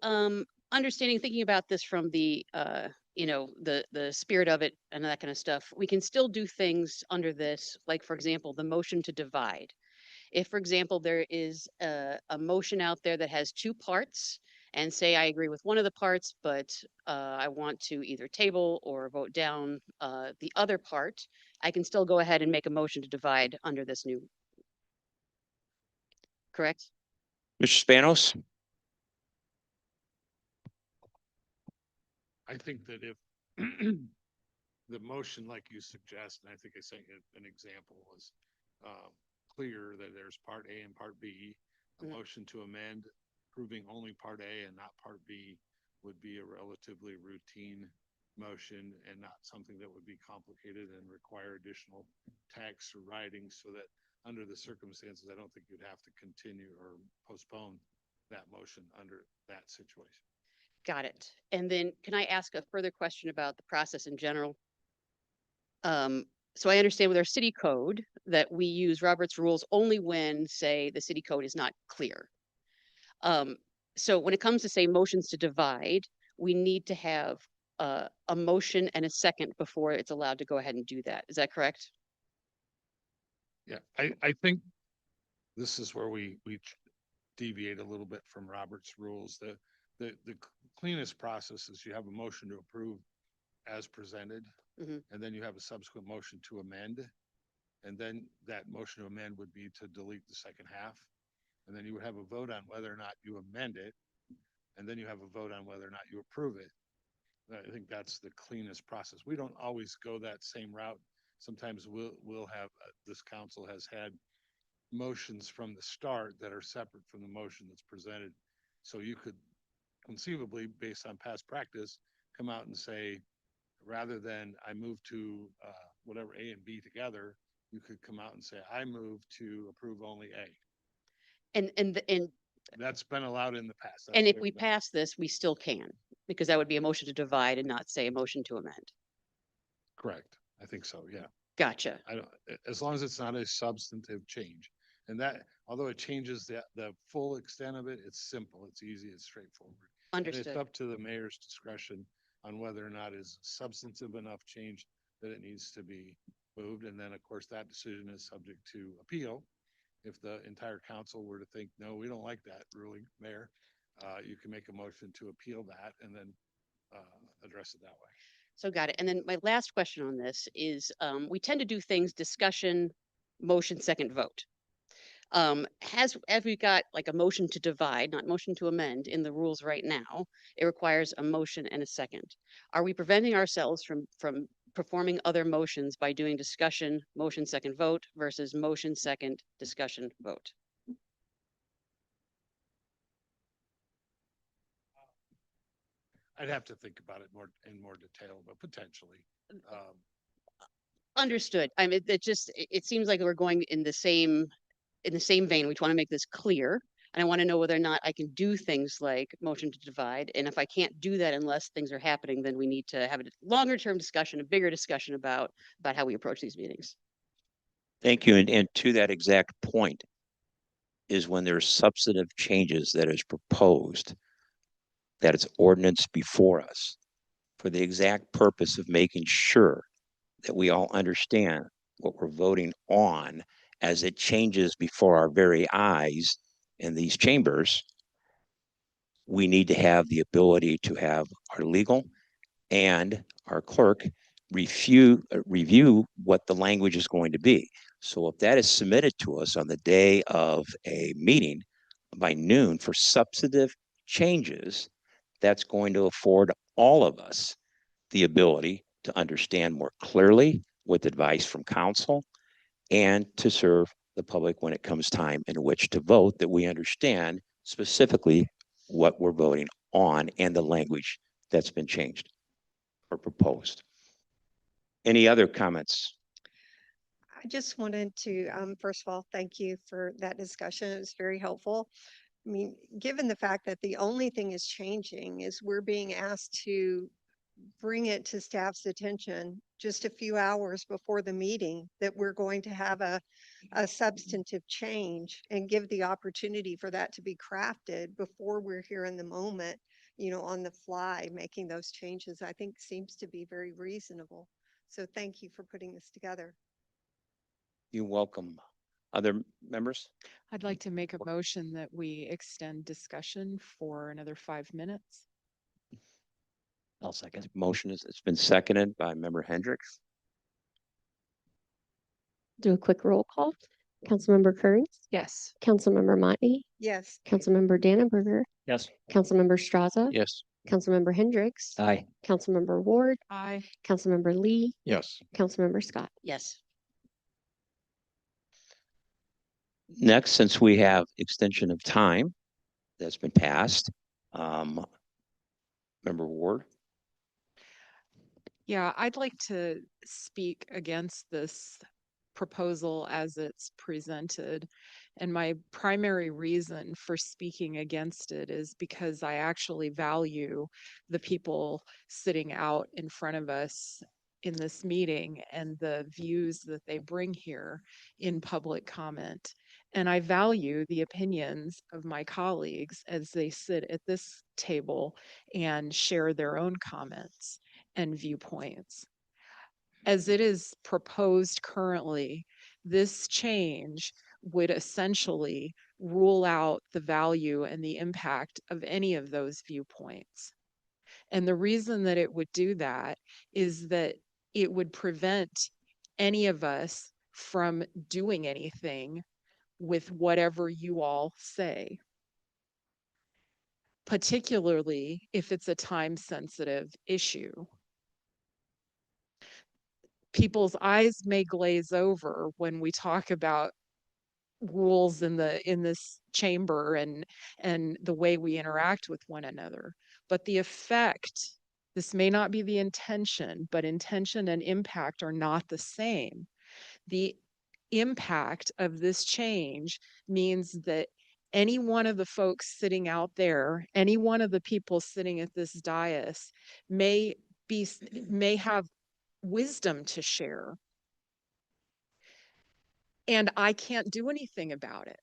thinking about this from the, the spirit of it and that kind of stuff, we can still do things under this, like, for example, the motion to divide. If, for example, there is a motion out there that has two parts, and say I agree with one of the parts, but I want to either table or vote down the other part, I can still go ahead and make a motion to divide under this new. Correct? Mr. Spanos? I think that if the motion, like you suggest, and I think I sent you an example, was clear that there's part A and part B, a motion to amend approving only part A and not part B would be a relatively routine motion and not something that would be complicated and require additional text or writing, so that under the circumstances, I don't think you'd have to continue or postpone that motion under that situation. Got it. And then can I ask a further question about the process in general? So I understand with our city code that we use Robert's rules only when, say, the city code is not clear. So when it comes to, say, motions to divide, we need to have a motion and a second before it's allowed to go ahead and do that. Is that correct? Yeah, I think this is where we deviate a little bit from Robert's rules. The cleanest process is you have a motion to approve as presented, and then you have a subsequent motion to amend. And then that motion to amend would be to delete the second half. And then you would have a vote on whether or not you amend it. And then you have a vote on whether or not you approve it. I think that's the cleanest process. We don't always go that same route. Sometimes we'll have, this council has had motions from the start that are separate from the motion that's presented. So you could conceivably, based on past practice, come out and say, rather than I move to whatever A and B together, you could come out and say, I move to approve only A. And That's been allowed in the past. and if we pass this, we still can, because that would be a motion to divide and not, say, a motion to amend. Correct. I think so. Yeah. Gotcha. As long as it's not a substantive change. And that, although it changes the full extent of it, it's simple, it's easy, it's straightforward. And it's Understood. up to the mayor's discretion on whether or not is substantive enough change that it needs to be moved. And then, of course, that decision is subject to appeal. If the entire council were to think, no, we don't like that ruling, Mayor, you can make a motion to appeal that and then address it that way. So got it. And then my last question on this is, we tend to do things discussion, motion, second vote. Have we got like a motion to divide, not motion to amend in the rules right now? It requires a motion and a second. Are we preventing ourselves from performing other motions by doing discussion, motion, second vote versus motion, second, discussion, vote? I'd have to think about it in more detail, but potentially. Understood. I mean, it seems like we're going in the same vein. We want to make this clear. And I want to know whether or not I can do things like motion to divide. And if I can't do that unless things are happening, then we need to have a longer term discussion, a bigger discussion about how we approach these meetings. Thank you. And to that exact point is when there's substantive changes that is proposed, that it's ordinance before us for the exact purpose of making sure that we all understand what we're voting on as it changes before our very eyes in these chambers. We need to have the ability to have our legal and our clerk review what the language is going to be. So if that is submitted to us on the day of a meeting by noon for substantive changes, that's going to afford all of us the ability to understand more clearly with advice from counsel and to serve the public when it comes time in which to vote, that we understand specifically what we're voting on and the language that's been changed or proposed. Any other comments? I just wanted to, first of all, thank you for that discussion. It was very helpful. I mean, given the fact that the only thing is changing is we're being asked to bring it to staff's attention just a few hours before the meeting that we're going to have a substantive change and give the opportunity for that to be crafted before we're here in the moment, on the fly, making those changes, I think seems to be very reasonable. So thank you for putting this together. You're welcome. Other members? I'd like to make a motion that we extend discussion for another 5 minutes. I'll second. Motion it's been seconded by Member Hendricks. Do a quick roll call. Councilmember Kearns? Yes. Councilmember Motney? Yes. Councilmember Dannenberger? Yes. Councilmember Straza? Yes. Councilmember Hendricks? Aye. Councilmember Ward? Aye. Councilmember Lee? Yes. Councilmember Scott? Yes. Next, since we have extension of time that's been passed, Member Ward? Yeah, I'd like to speak against this proposal as it's presented. And my primary reason for speaking against it is because I actually value the people sitting out in front of us in this meeting and the views that they bring here in public comment. And I value the opinions of my colleagues as they sit at this table and share their own comments and viewpoints. As it is proposed currently, this change would essentially rule out the value and the impact of any of those viewpoints. And the reason that it would do that is that it would prevent any of us from doing anything with whatever you all say, particularly if it's a time-sensitive issue. People's eyes may glaze over when we talk about rules in this chamber and the way we interact with one another, but the effect, this may not be the intention, but intention and impact are not the same. The impact of this change means that any one of the folks sitting out there, any one of the people sitting at this dais may have wisdom to share. And I can't do anything about it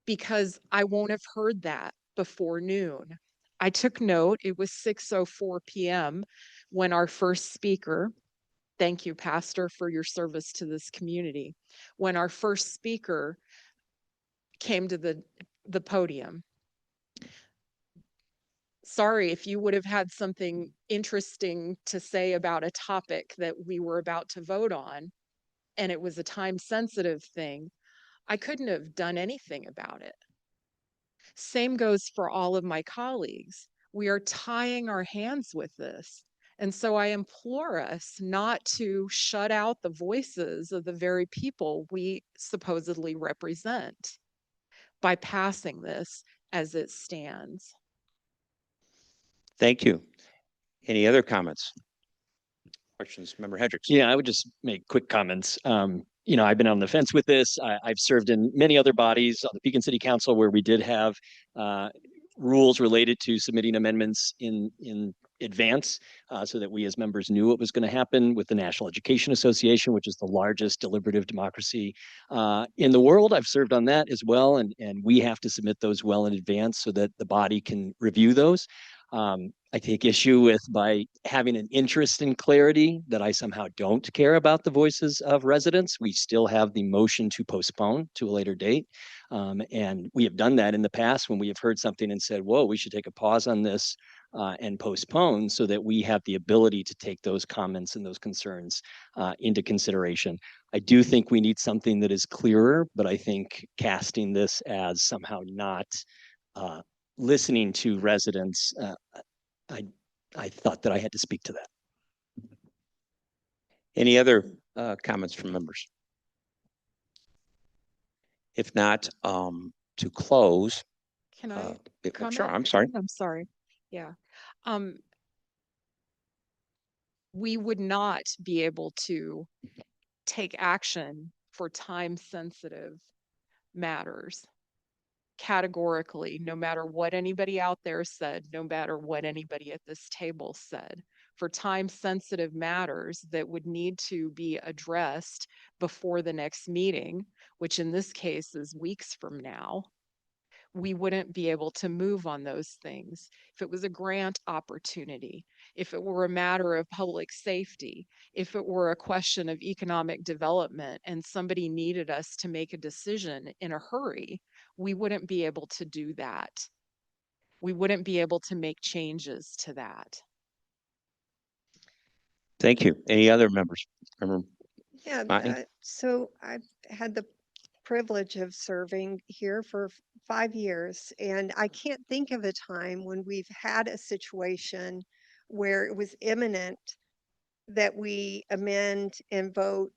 because I won't have heard that before noon. I took note, it was 6:04 p.m. when our first speaker, thank you, Pastor, for your service to this community, when our first speaker came to the podium. Sorry if you would have had something interesting to say about a topic that we were about to vote on, and it was a time sensitive thing, I couldn't have done anything about it. Same goes for all of my colleagues. We are tying our hands with this. And so I implore us not to shut out the voices of the very people we supposedly represent by passing this as it stands. Thank you. Any other comments? Questions, Member Hendricks? Yeah, I would just make quick comments. I've been on the fence with this. I've served in many other bodies on the Pekin City Council where we did have rules related to submitting amendments in advance so that we as members knew what was going to happen with the National Education Association, which is the largest deliberative democracy in the world. I've served on that as well, and we have to submit those well in advance so that the body can review those. I take issue with by having an interest in clarity that I somehow don't care about the voices of residents. We still have the motion to postpone to a later date. And we have done that in the past when we have heard something and said, whoa, we should take a pause on this and postpone so that we have the ability to take those comments and those concerns into consideration. I do think we need something that is clearer, but I think casting this as somehow not listening to residents, I thought that I had to speak to that. Any other comments from members? If not, to close. Can I comment? Sure, I'm sorry. I'm sorry. Yeah. We would not be able to take action for time sensitive matters categorically, no matter what anybody out there said, no matter what anybody at this table said, for time sensitive matters that would need to be addressed before the next meeting, which in this case is weeks from now. We wouldn't be able to move on those things. If it was a grant opportunity, if it were a matter of public safety, if it were a question of economic development and somebody needed us to make a decision in a hurry, we wouldn't be able to do that. We wouldn't be able to make changes to that. Thank you. Any other members? Yeah, so I've had the privilege of serving here for 5 years, and I can't think of a time when we've had a situation where it was imminent that we amend and vote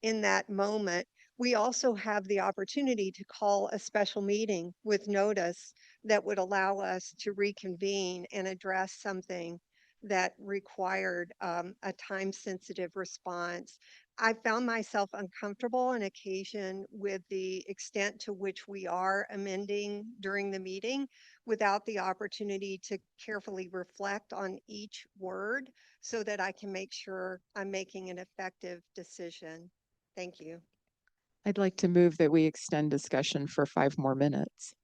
in that moment. We also have the opportunity to call a special meeting with notice that would allow us to reconvene and address something that required a time-sensitive response. I found myself uncomfortable on occasion with the extent to which we are amending during the meeting without the opportunity to carefully reflect on each word so that I can make sure I'm making an effective decision. Thank you. I'd like to move that we extend discussion for 5 more minutes.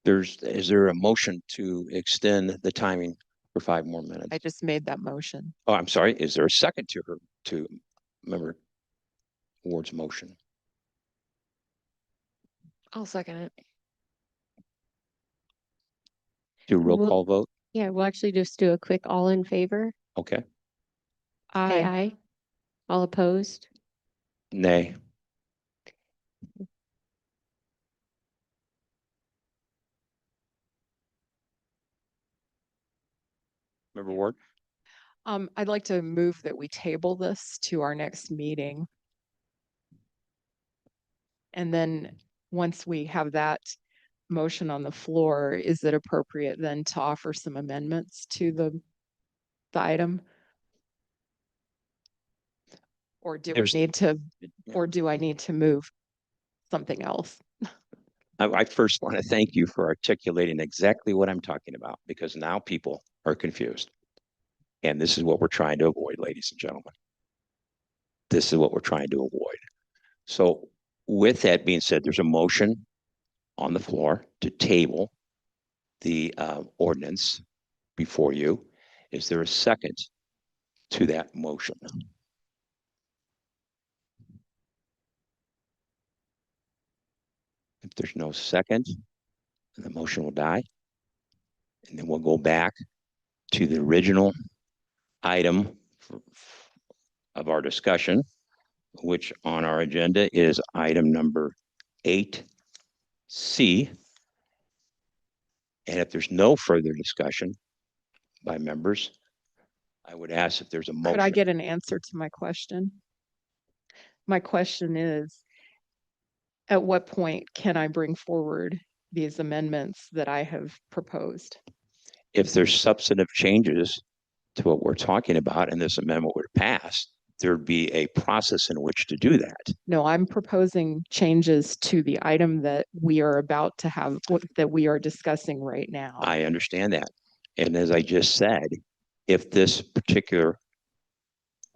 Is there a motion to extend the timing for 5 more minutes? I just made that motion. Oh, I'm sorry. Is there a second to Member Ward's motion? I'll second it. Do a roll call vote? Yeah, we'll actually just do a quick all in favor. Okay. Aye. Aye. All opposed? Nay. Member Ward? I'd like to move that we table this to our next meeting. And then once we have that motion on the floor, is it appropriate then to offer some amendments to the item? Or do I need to move something else? I first want to thank you for articulating exactly what I'm talking about, because now people are confused. And this is what we're trying to avoid, ladies and gentlemen. this is what we're trying to avoid. So with that being said, there's a motion on the floor to table the ordinance before you. Is there a second to that motion? If there's no second, the motion will die. And then we'll go back to the original item of our discussion, which on our agenda is item number 8C. And if there's no further discussion by members, I would ask if there's a motion. Could I get an answer to my question? My question is, at what point can I bring forward these amendments that I have proposed? If there's substantive changes to what we're talking about and this amendment would pass, there'd be a process in which to do that. No, I'm proposing changes to the item that we are about to have, that we are discussing right now. I understand that. And as I just said, if this particular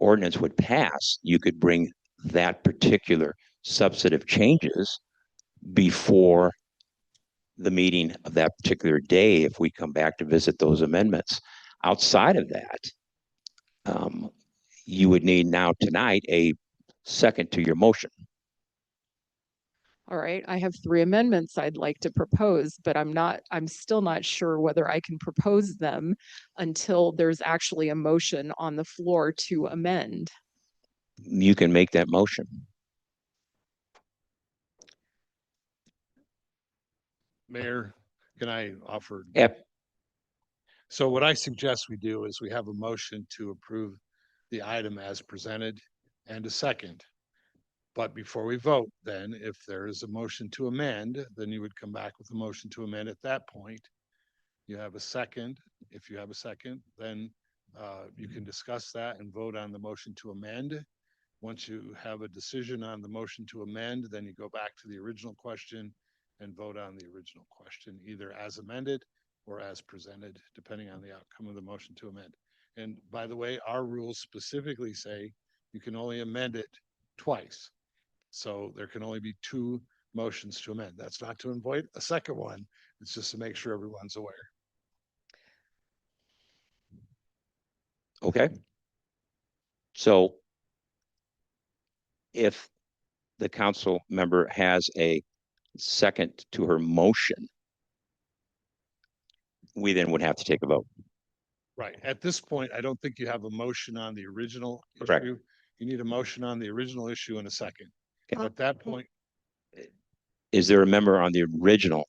ordinance would pass, you could bring that particular substantive changes before the meeting of that particular day if we come back to visit those amendments. Outside of that, you would need now tonight a second to your motion. All right, I have 3 amendments I'd like to propose, but I'm still not sure whether I can propose them until there's actually a motion on the floor to amend. You can make that motion. Mayor, can I offer? Yep. So what I suggest we do is we have a motion to approve the item as presented and a second. But before we vote, then if there is a motion to amend, then you would come back with a motion to amend at that point. You have a second. If you have a second, then you can discuss that and vote on the motion to amend. Once you have a decision on the motion to amend, then you go back to the original question and vote on the original question, either as amended or as presented, depending on the outcome of the motion to amend. And by the way, our rules specifically say you can only amend it twice. So there can only be 2 motions to amend. That's not to avoid a second one. It's just to make sure everyone's aware. Okay. So if the council member has a second to her motion, we then would have to take a vote. Right. At this point, I don't think you have a motion on the original Correct. issue. You need a motion on the original issue in a second. Okay. At that point, is there a member on the original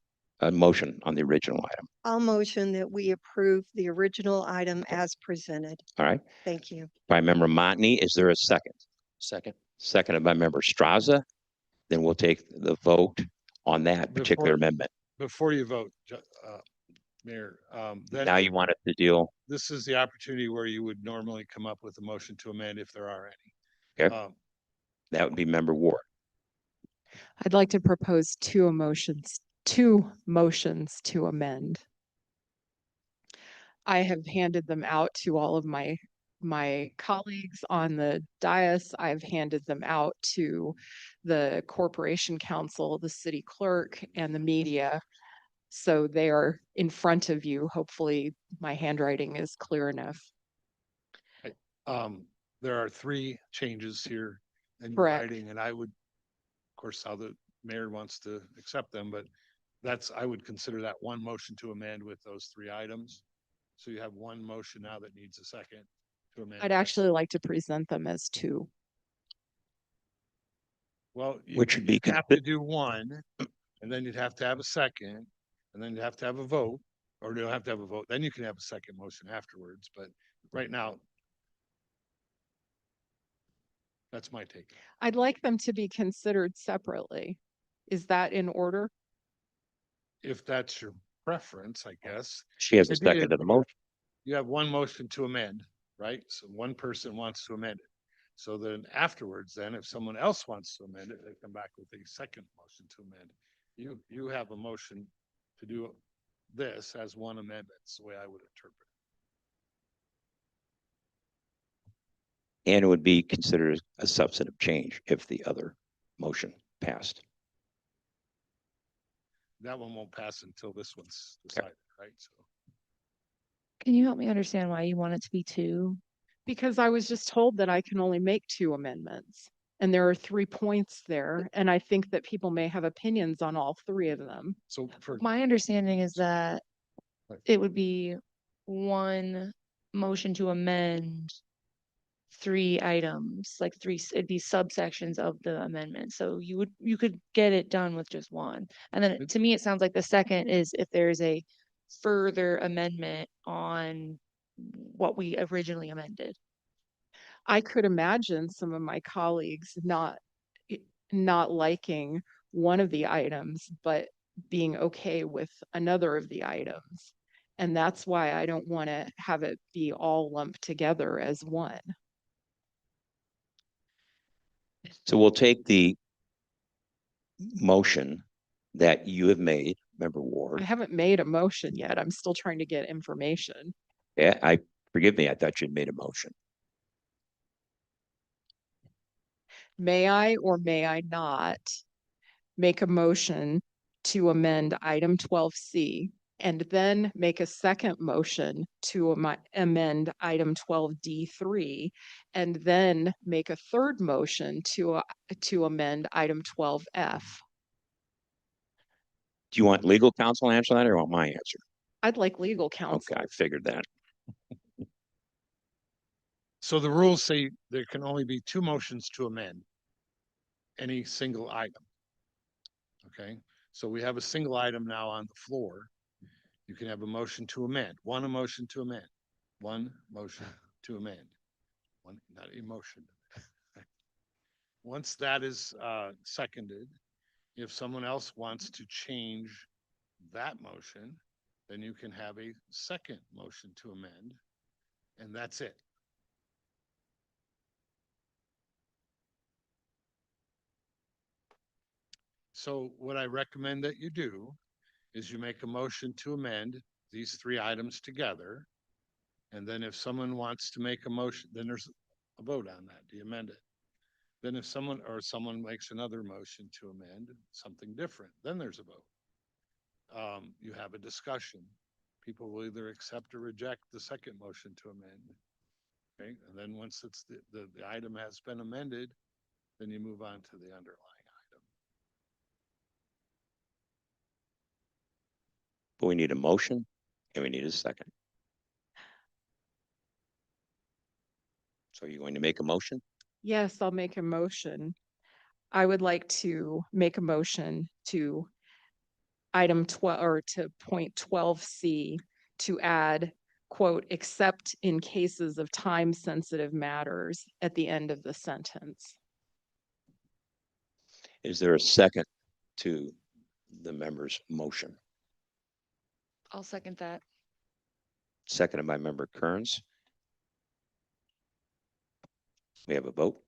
motion on the original item? I'll motion that we approve the original item as presented. All right. Thank you. By member Montney, is there a second? Second. Seconded by member Straza. Then we'll take the vote on that particular amendment. before you vote, Mayor, then Now you want it to deal. this is the opportunity where you would normally come up with a motion to amend if there are any. Okay. That would be member Ward. I'd like to propose 2 motions to amend. I have handed them out to all of my colleagues on the dais. I've handed them out to the corporation counsel, the city clerk, and the media. So they are in front of you. Hopefully my handwriting is clear enough. There are 3 changes here in Correct. writing, and I would, of course, how the mayor wants to accept them, but I would consider that one motion to amend with those 3 items. So you have one motion now that needs a second to amend. I'd actually like to present them as 2. Well, which would be you'd have to do one, and then you'd have to have a second, and then you'd have to have a vote, or you don't have to have a vote. Then you can have a second motion afterwards. But right now, that's my take. I'd like them to be considered separately. Is that in order? If that's your preference, I guess. She has a Maybe second to the motion. You have one motion to amend, right? So one person wants to amend it. So then afterwards, then if someone else wants to amend it, they come back with a second motion to amend. You have a motion to do this as one amendment. It's the way I would interpret And it would be considered a substantive change if the other motion passed. That one won't pass until this one's decided, right? So Can you help me understand why you want it to be two? Because I was just told that I can only make 2 amendments. And there are 3 points there, and I think that people may have opinions on all 3 of them. so for My understanding is that Right. it would be one motion to amend 3 items, like it'd be subsections of the amendment. So you could get it done with just one. And then to me, it sounds like the second is if there's a further amendment on what we originally amended. I could imagine some of my colleagues not liking one of the items, but being okay with another of the items. And that's why I don't want to have it be all lumped together as one. So we'll take the motion that you have made, Member I Ward. haven't made a motion yet. I'm still trying to get information. Yeah, forgive me, I thought you'd made a motion. May I or may I not make a motion to amend item 12C and then make a second motion to amend item 12D3 and then make a third motion to amend item 12F? Do you want legal counsel to answer that or you want my answer? I'd like legal counsel. Okay, I figured that. So the rules say there can only be 2 motions to amend any single item. Okay, so we have a single item now on the floor. You can have a motion to amend, one motion to amend, one motion to amend, one, not a motion. Once that is seconded, if someone else wants to change that motion, then you can have a second motion to amend, and that's it. So what I recommend that you do is you make a motion to amend these 3 items together. And then if someone wants to make a motion, then there's a vote on that. Do you amend it? Then if someone makes another motion to amend something different, then there's a vote. You have a discussion. People will either accept or reject the second motion to amend. Okay, and then once it's the item has been amended, then you move on to the underlying item. But we need a motion and we need a second. So are you going to make a motion? Yes, I'll make a motion. I would like to make a motion to item 12 or to point 12C to add, quote, except in cases of time sensitive matters at the end of the sentence. Is there a second to the member's motion? I'll second that. Seconded by Member Kearns. We have a vote.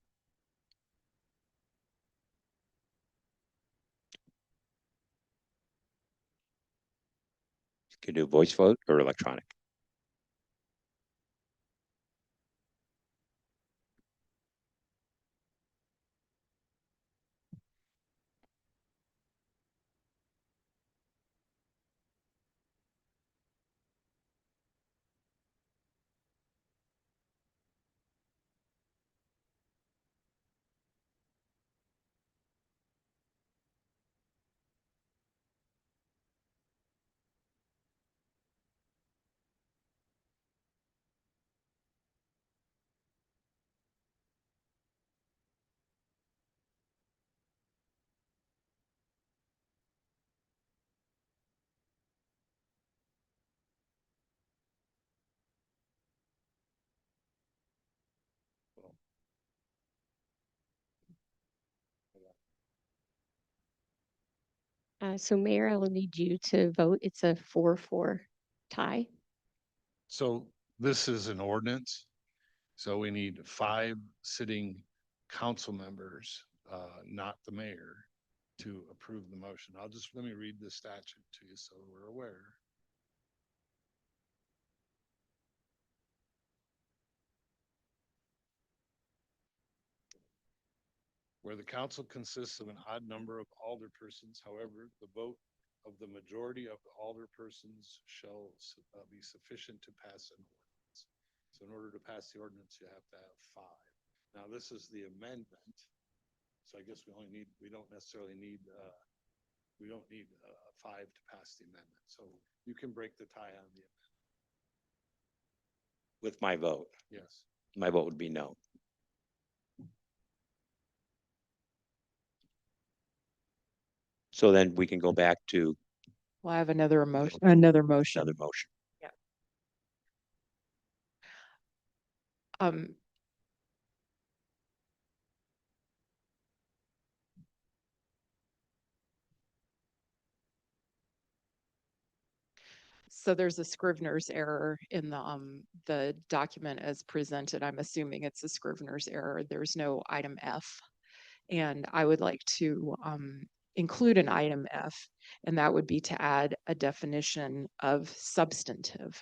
You can do a voice vote or electronic. So Mayor, I will need you to vote. It's a 4-4 tie. So this is an ordinance. So we need 5 sitting council members, not the mayor, to approve the motion. Let me read the statute to you so we're aware. where the council consists of an odd number of alderpersons. However, the vote of the majority of the alderpersons shall be sufficient to pass an ordinance. So in order to pass the ordinance, you have to have 5. Now, this is the amendment. So I guess we don't necessarily need 5 to pass the amendment. So you can break the tie on the amendment. With my vote, Yes. my vote would be no. So then we can go back to Well, I have another another motion. another motion. Um, So there's a Scrivener's error in the document as presented. I'm assuming it's a Scrivener's error. There's no item F. And I would like to include an item F, and that would be to add a definition of substantive.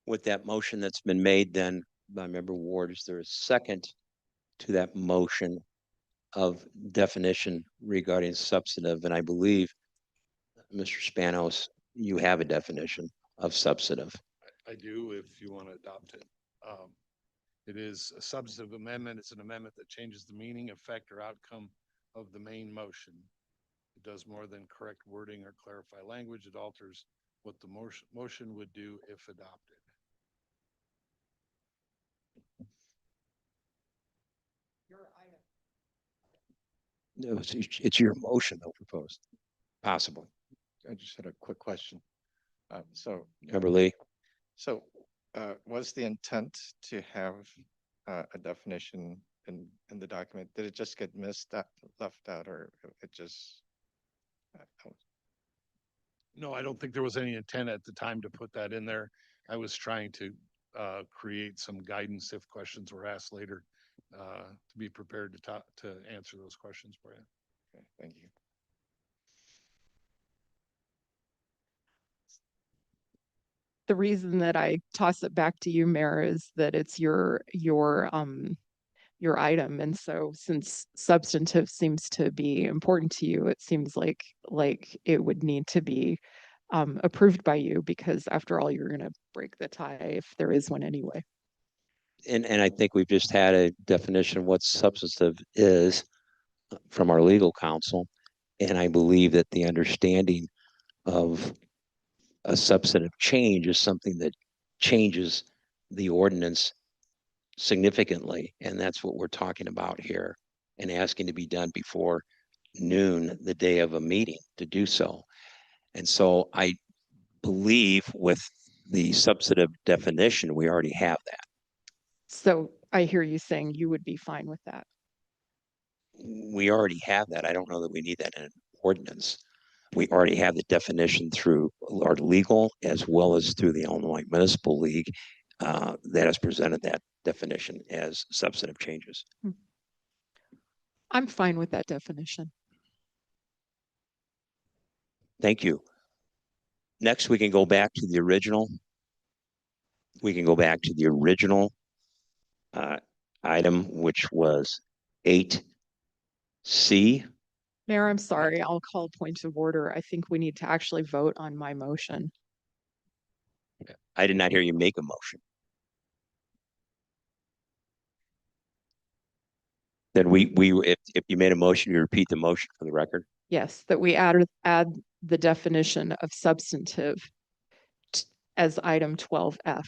With that motion that's been made then by Member Ward, is there a second to that motion of definition regarding substantive? And I believe, Mr. Spanos, you have a definition of substantive. I do, if you want to adopt it. It is a substantive amendment. It's an amendment that changes the meaning, effect, or outcome of the main motion. It does more than correct wording or clarify language. It alters what the motion would do if adopted. No, it's your motion though proposed, possibly. I just had a quick question. So, Member Lee? so was the intent to have a definition in the document? Did it just get missed, left out, or it just? No, I don't think there was any intent at the time to put that in there. I was trying to create some guidance if questions were asked later, to be prepared to answer those questions for you. Okay, thank you. The reason that I toss it back to you, Mayor, is that it's your item. And so since substantive seems to be important to you, it seems like it would need to be approved by you, because after all, you're going to break the tie if there is one anyway. And I think we've just had a definition of what substantive is from our legal counsel. And I believe that the understanding of a substantive change is something that changes the ordinance significantly. And that's what we're talking about here, and asking to be done before noon, the day of a meeting, to do so. And so I believe with the substantive definition, we already have that. So I hear you saying you would be fine with that. We already have that. I don't know that we need that in an ordinance. We already have the definition through our legal as well as through the Illinois Municipal League that has presented that definition as substantive changes. I'm fine with that definition. Thank you. Next, we can go back to the original. We can go back to the original item, which was 8C. Mayor, I'm sorry, I'll call a point of order. I think we need to actually vote on my motion. I did not hear you make a motion. Then if you made a motion, you repeat the motion for the record. Yes, that we add the definition of substantive as item 12F.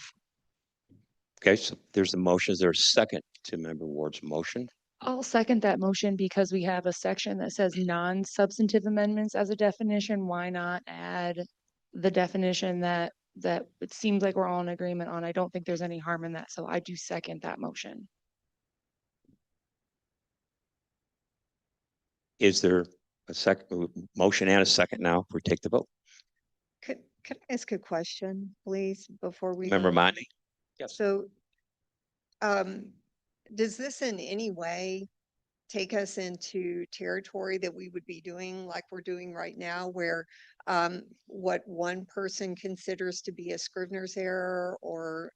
Okay, so there's the motion. Is there a second to Member Ward's motion? I'll second that motion because we have a section that says non-substantive amendments as a definition. Why not add the definition that it seems like we're all in agreement on? I don't think there's any harm in that, so I do second that motion. Is there a second motion and a second now? We take the vote. Could I ask a question, please, before we? Member Monty? Yes. So, does this in any way take us into territory that we would be doing like we're doing right now, where what one person considers to be a Scrivener's error or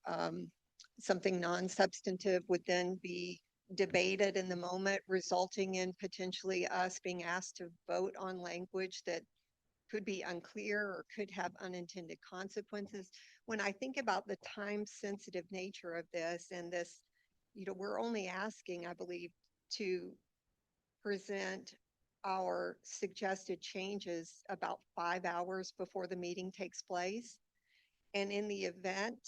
something non-substantive would then be debated in the moment, resulting in potentially us being asked to vote on language that could be unclear or could have unintended consequences. When I think about the time-sensitive nature of this and this, we're only asking, I believe, to present our suggested changes about 5 hours before the meeting takes place. And in the event,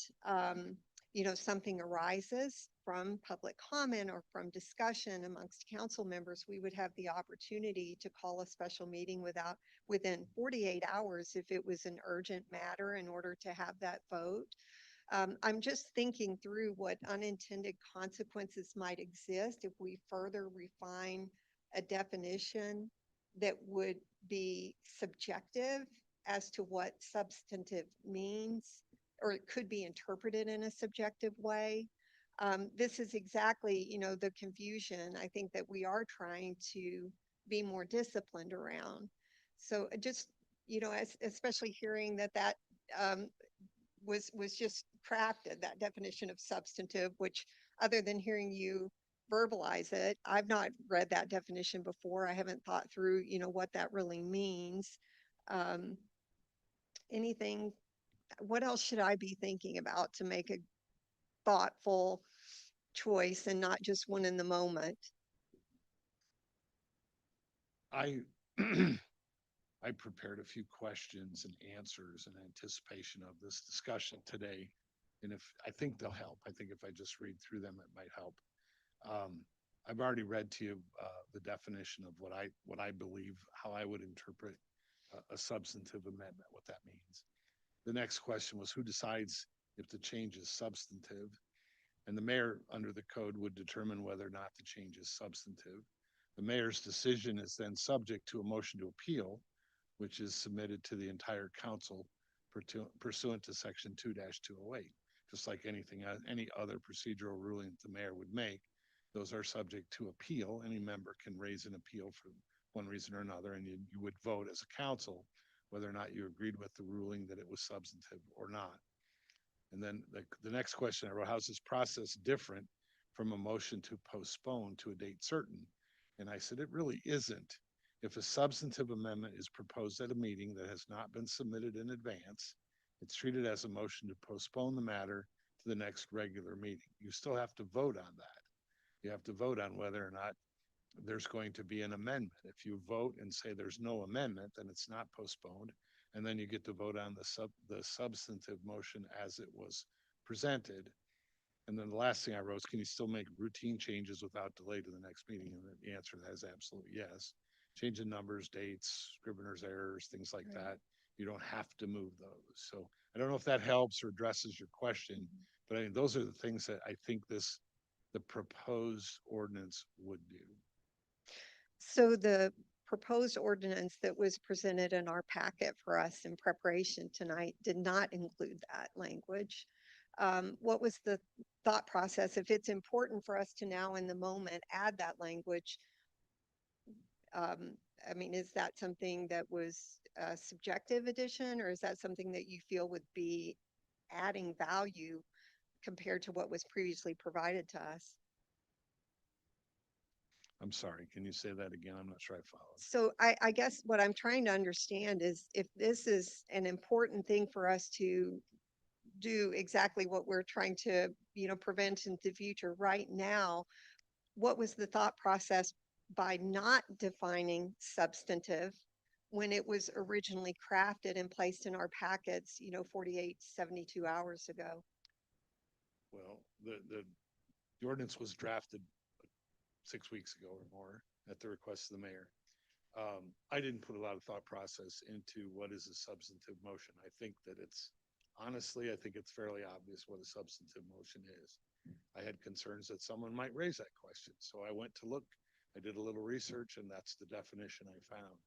something arises from public comment or from discussion amongst council members, we would have the opportunity to call a special meeting within 48 hours if it was an urgent matter in order to have that vote. I'm just thinking through what unintended consequences might exist if we further refine a definition that would be subjective as to what substantive means, or it could be interpreted in a subjective way. This is exactly, the confusion I think that we are trying to be more disciplined around. So just, especially hearing that was just crafted, that definition of substantive, which other than hearing you verbalize it, I've not read that definition before. I haven't thought through, what that really means. Anything, what else should I be thinking about to make a thoughtful choice and not just one in the moment? I I prepared a few questions and answers in anticipation of this discussion today. And I think they'll help. I think if I just read through them, it might help. I've already read to you the definition of what I believe, how I would interpret a substantive amendment, what that means. The next question was, who decides if the change is substantive? And the mayor under the code would determine whether or not the change is substantive. The mayor's decision is then subject to a motion to appeal, which is submitted to the entire council pursuant to section 2-208. Just like any other procedural ruling that the mayor would make, those are subject to appeal. Any member can raise an appeal for one reason or another, and you would vote as a council whether or not you agreed with the ruling that it was substantive or not. And then the next question I wrote, how's this process different from a motion to postpone to a date certain? And I said, it really isn't. If a substantive amendment is proposed at a meeting that has not been submitted in advance, it's treated as a motion to postpone the matter to the next regular meeting. You still have to vote on that. You have to vote on whether or not there's going to be an amendment. If you vote and say there's no amendment, then it's not postponed. And then you get to vote on the substantive motion as it was presented. And then the last thing I wrote is, can you still make routine changes without delay to the next meeting? And the answer to that is absolutely yes. Change in numbers, dates, Scrivener's errors, things like that. You don't have to move those. So I don't know if that helps or addresses your question, but I mean, those are the things that I think the proposed ordinance would do. So the proposed ordinance that was presented in our packet for us in preparation tonight did not include that language. What was the thought process? If it's important for us to now in the moment add that language, I mean, is that something that was a subjective addition, or is that something that you feel would be adding value compared to what was previously provided to us? I'm sorry, can you say that again? I'm not sure I followed. So I guess what I'm trying to understand is if this is an important thing for us to do exactly what we're trying to, prevent in the future right now, what was the thought process by not defining substantive when it was originally crafted and placed in our packets, 48, 72 hours ago? Well, the ordinance was drafted 6 weeks ago or more at the request of the mayor. I didn't put a lot of thought process into what is a substantive motion. I think it's fairly obvious what a substantive motion is. I had concerns that someone might raise that question. So I went to look, I did a little research, and that's the definition I found,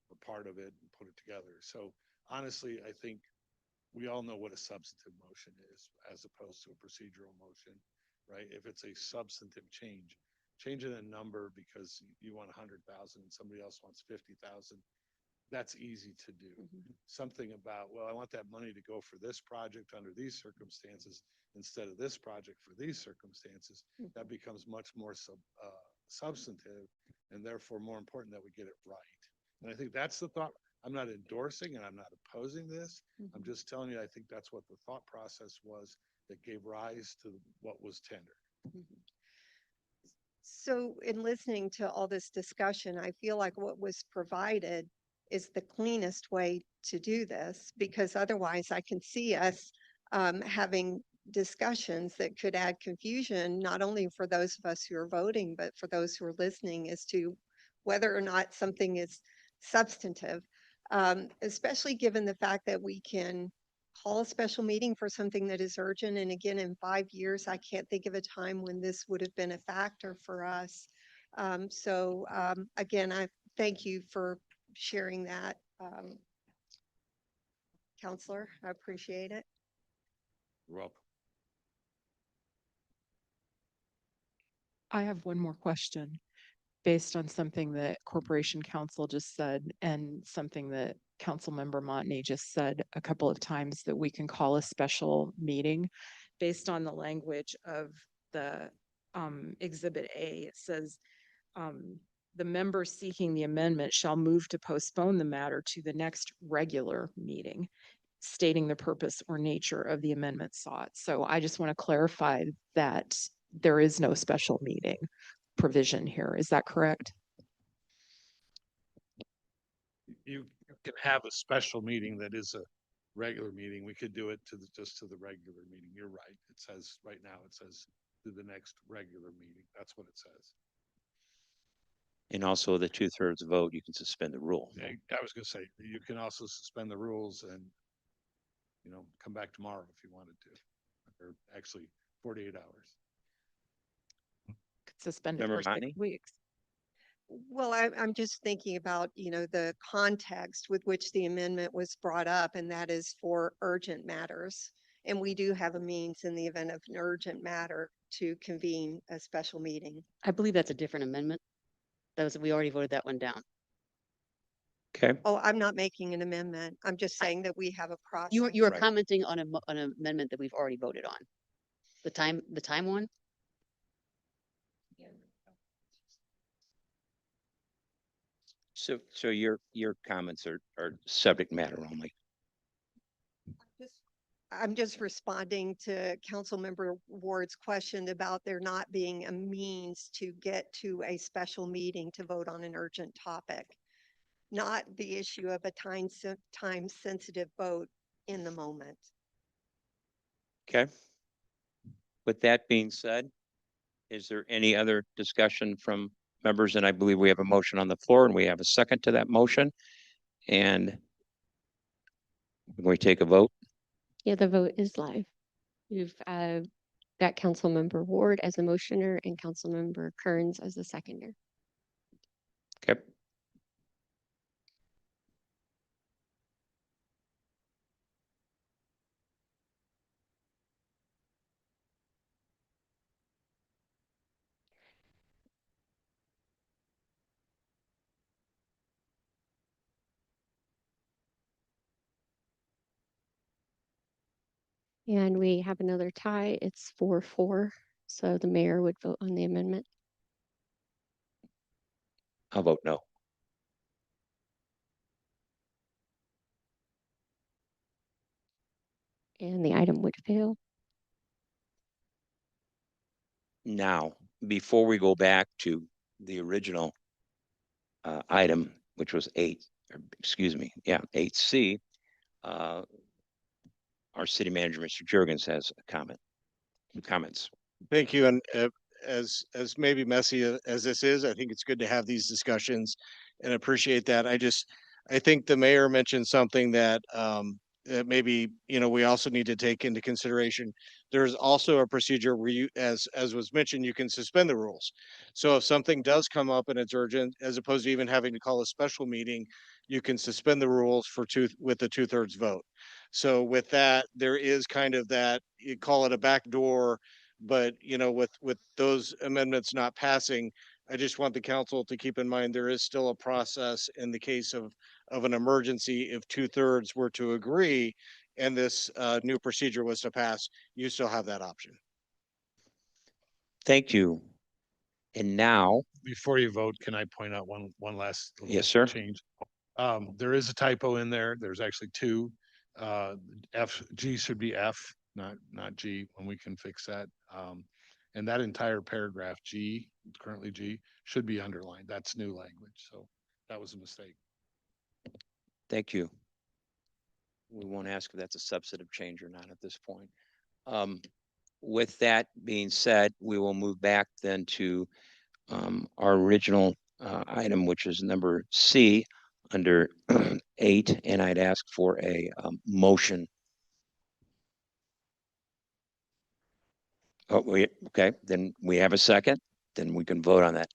or part of it, and put it together. So honestly, I think we all know what a substantive motion is as opposed to a procedural motion, right? If it's a substantive change, changing a number because you want 100,000 and somebody else wants 50,000. That's easy to do. Something about, well, I want that money to go for this project under these circumstances instead of this project for these circumstances. That becomes much more substantive and therefore more important that we get it right. And I think that's the thought. I'm not endorsing and I'm not opposing this. I'm just telling you, I think that's what the thought process was that gave rise to what was tendered. So in listening to all this discussion, I feel like what was provided is the cleanest way to do this, because otherwise I can see us having discussions that could add confusion, not only for those of us who are voting, but for those who are listening as to whether or not something is substantive, especially given the fact that we can call a special meeting for something that is urgent. And again, in 5 years, I can't think of a time when this would have been a factor for us. Again, I thank you for sharing that, Counselor. I appreciate it. You're welcome. I have one more question based on something that Corporation Counsel just said and something that Councilmember Montney just said a couple of times, that we can call a special meeting based on the language of the Exhibit A. It says, the member seeking the amendment shall move to postpone the matter to the next regular meeting, stating the purpose or nature of the amendment sought. So I just want to clarify that there is no special meeting provision here. Is that correct? You can have a special meeting that is a regular meeting. We could do it just to the regular meeting. You're right. It says right now, it says to the next regular meeting. That's what it says. And also the 2/3 vote, you can suspend the rule. Yeah, I was gonna say, you can also suspend the rules and, come back tomorrow if you wanted to, or actually 48 hours. Could suspend it Member for 6 Montney? weeks. Well, I'm just thinking about, the context with which the amendment was brought up, and that is for urgent matters. And we do have a means in the event of an urgent matter to convene a special meeting. I believe that's a different amendment. We already voted that one down. Okay. Oh, I'm not making an amendment. I'm just saying that we have a process. You are Right. commenting on an amendment that we've already voted on. The time one? So your comments are subject matter only. I'm just responding to Councilmember Ward's question about there not being a means to get to a special meeting to vote on an urgent topic, not the issue of a time-sensitive vote in the moment. Okay. With that being said, is there any other discussion from members? And I believe we have a motion on the floor and we have a second to that motion. And we take a vote. Yeah, the vote is live. You've got Councilmember Ward as a motioner and Councilmember Kearns as a seconder. Okay. And we have another tie. It's 4-4. So the mayor would vote on the amendment. I'll vote no. And the item would fail. Now, before we go back to the original item, which was 8C, our city manager, Mr. Jurgens, has a comment. Comments. Thank you. And as maybe messy as this is, I think it's good to have these discussions and appreciate that. I think the mayor mentioned something that that maybe, we also need to take into consideration. There's also a procedure where you, as was mentioned, you can suspend the rules. So if something does come up and it's urgent, as opposed to even having to call a special meeting, you can suspend the rules with the 2/3 vote. So with that, there is kind of that, you call it a backdoor But, you know, with those amendments not passing, I just want the council to keep in mind there is still a process in the case of an emergency. If 2/3 were to agree and this new procedure was to pass, you still have that option. Thank you. And now, Before you vote, can I point out one last little yes, sir. change? There is a typo in there. There's actually two. G should be F, not G, when we can fix that. And that entire paragraph G, currently G, should be underlined. That's new language. So that was a mistake. Thank you. We won't ask if that's a substantive change or not at this point. With that being said, we will move back then to our original item, which is number C under 8, and I'd ask for a motion. Oh, okay, then we have a second, then we can vote on that.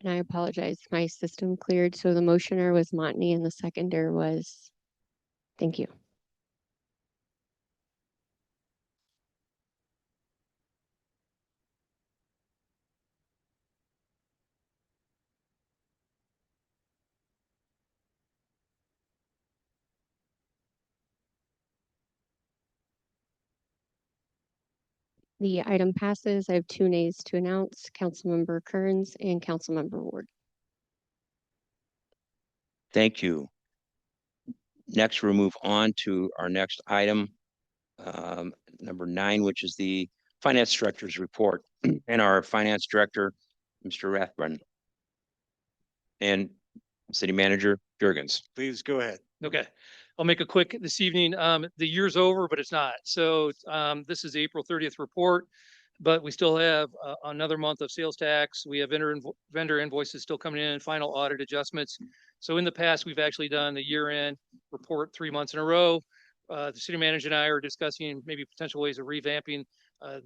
And I apologize, my system cleared. So the motioner was Montney and the seconder was, thank you. The item passes. I have 2 nays to announce, Councilmember Kearns and Councilmember Ward. Thank you. Next, we'll move on to our next item, number 9, which is the finance director's report. And our finance director, Mr. Rathbun, and city manager Jurgens. Please go ahead. Okay, I'll make a quick this evening. The year's over, but it's not. So this is April 30th report, but we still have another month of sales tax. We have vendor invoices still coming in, final audit adjustments. So in the past, we've actually done the year-end report 3 months in a row. The city manager and I are discussing maybe potential ways of revamping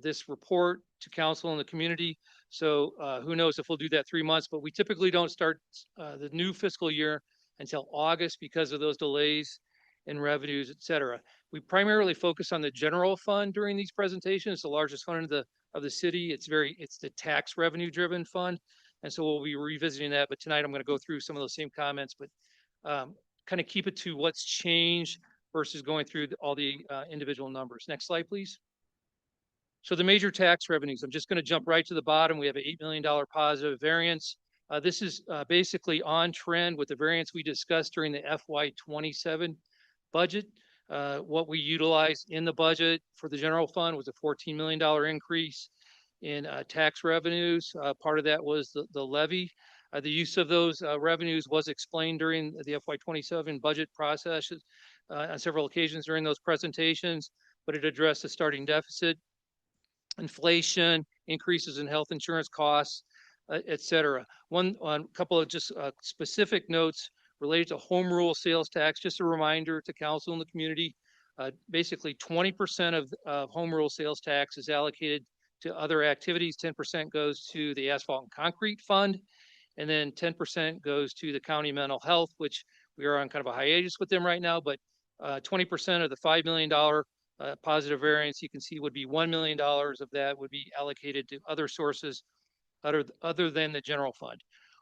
this report to council and the community. So who knows if we'll do that 3 months, but we typically don't start the new fiscal year until August because of those delays in revenues, et cetera. We primarily focus on the general fund during these presentations. It's the largest fund of the city. It's the tax revenue driven fund. And so we'll be revisiting that. But tonight I'm going to go through some of those same comments, but kind of keep it to what's changed versus going through all the individual numbers. Next slide, please. So the major tax revenues, I'm just going to jump right to the bottom. We have an $8 million positive variance. This is basically on trend with the variance we discussed during the FY27 budget. What we utilized in the budget for the general fund was a $14 million increase in tax revenues. Part of that was the levy. The use of those revenues was explained during the FY27 budget process on several occasions during those presentations, but it addressed the starting deficit, inflation, increases in health insurance costs, et cetera. A couple of just specific notes related to home rule sales tax. Just a reminder to council and the community, basically 20% of home rule sales tax is allocated to other activities. 10% goes to the asphalt and concrete fund, and then 10% goes to the county mental health, which we are on kind of a hiatus with them right now, but 20% of the $5 million positive variance you can see would be $1 million of that would be allocated to other sources other than the general fund.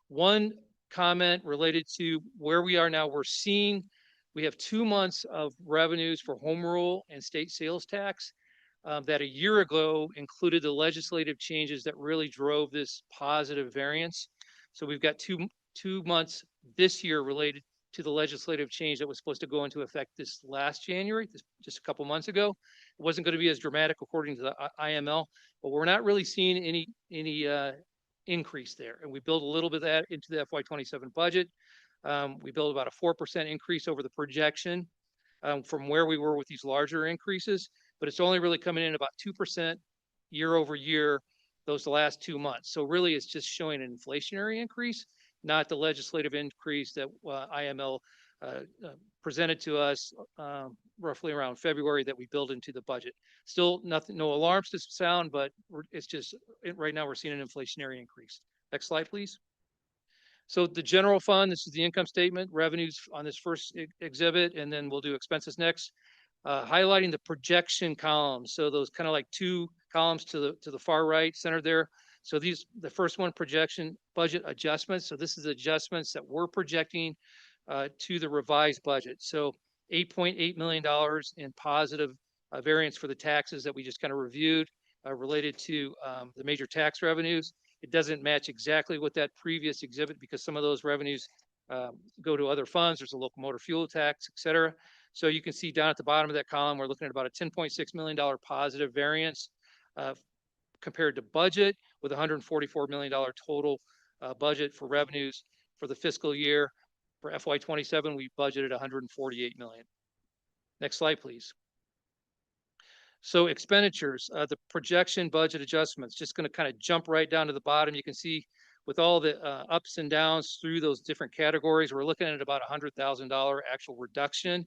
One comment related to where we are now, we have 2 months of revenues for home rule and state sales tax that a year ago included the legislative changes that really drove this positive variance. So we've got two months this year related to the legislative change that was supposed to go into effect this last January, just a couple months ago. It wasn't going to be as dramatic according to the IML, but we're not really seeing any increase there. And we built a little bit of that into the FY27 budget. We built about a 4% increase over the projection from where we were with these larger increases, but it's only really coming in about 2% year over year those last 2 months. So really it's just showing an inflationary increase, not the legislative increase that IML presented to us roughly around February that we built into the budget. Still no alarms to sound, but it's just right now we're seeing an inflationary increase. Next slide, please. So the general fund, this is the income statement, revenues on this first exhibit, and then we'll do expenses next. Highlighting the projection columns. So those kind of like two columns to the far right centered there. So the first one, projection budget adjustments. So this is adjustments that we're projecting to the revised budget. So $8.8 million in positive variance for the taxes that we just kind of reviewed related to the major tax revenues. It doesn't match exactly with that previous exhibit because some of those revenues go to other funds. There's a local motor fuel tax, et cetera. So you can see down at the bottom of that column, we're looking at about a $10.6 million positive variance compared to budget with $144 million total budget for revenues for the fiscal year. For FY27, we budgeted $148 million. Next slide, please. So expenditures, the projection budget adjustments, just going to kind of jump right down to the bottom. You can see with all the ups and downs through those different categories, we're looking at about $100,000 actual reduction.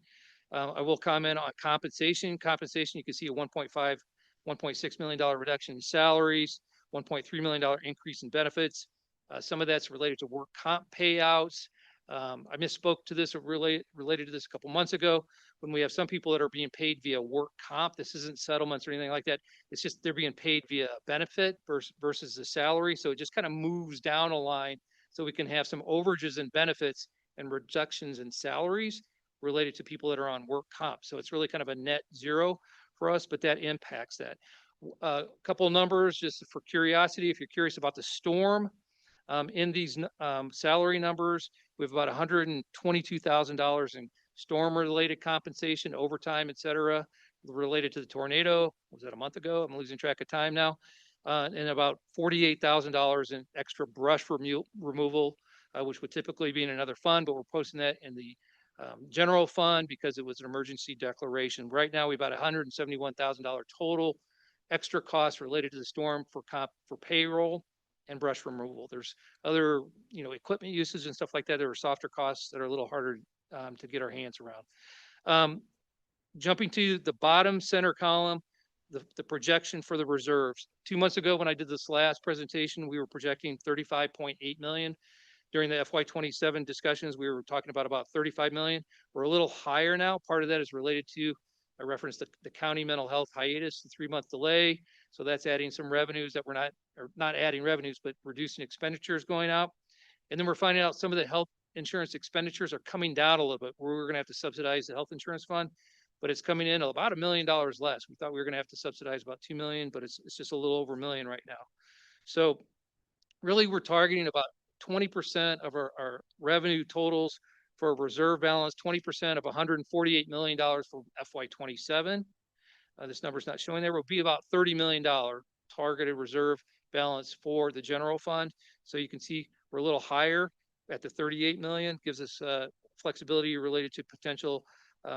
I will comment on compensation. Compensation, you can see a $1.6 million reduction in salaries, $1.3 million increase in benefits. Some of that's related to work comp payouts. I misspoke to this related to this a couple months ago when we have some people that are being paid via work comp. This isn't settlements or anything like that. It's just they're being paid via benefit versus the salary. So it just kind of moves down a line so we can have some overages in benefits and reductions in salaries related to people that are on work comp. So it's really kind of a net zero for us, but that impacts that. A couple of numbers just for curiosity, if you're curious about the storm, in these salary numbers, we have about $122,000 in storm-related compensation, overtime, et cetera, related to the tornado. Was that a month ago? I'm losing track of time now. And about $48,000 in extra brush removal, which would typically be in another fund, but we're posting that in the general fund because it was an emergency declaration. Right now, we've about $171,000 total extra costs related to the storm for payroll and brush removal. There's other, equipment usage and stuff like that. There are softer costs that are a little harder to get our hands around. Jumping to the bottom center column, the projection for the reserves. 2 months ago, when I did this last presentation, we were projecting 35.8 million. During the FY27 discussions, we were talking about 35 million. We're a little higher now. Part of that is related to, I referenced the county mental health hiatus, the 3-month delay. So that's adding some revenues that we're not adding revenues, but reducing expenditures going out. And then we're finding out some of the health insurance expenditures are coming down a little bit. We're going to have to subsidize the health insurance fund, but it's coming in about $1 million less. We thought we were going to have to subsidize about 2 million, but it's just a little over $1 million right now. So really we're targeting about 20% of our revenue totals for a reserve balance, 20% of $148 million for FY27. This number's not showing there. Will be about $30 million targeted reserve balance for the general fund. So you can see we're a little higher at the 38 million, gives us flexibility related to potential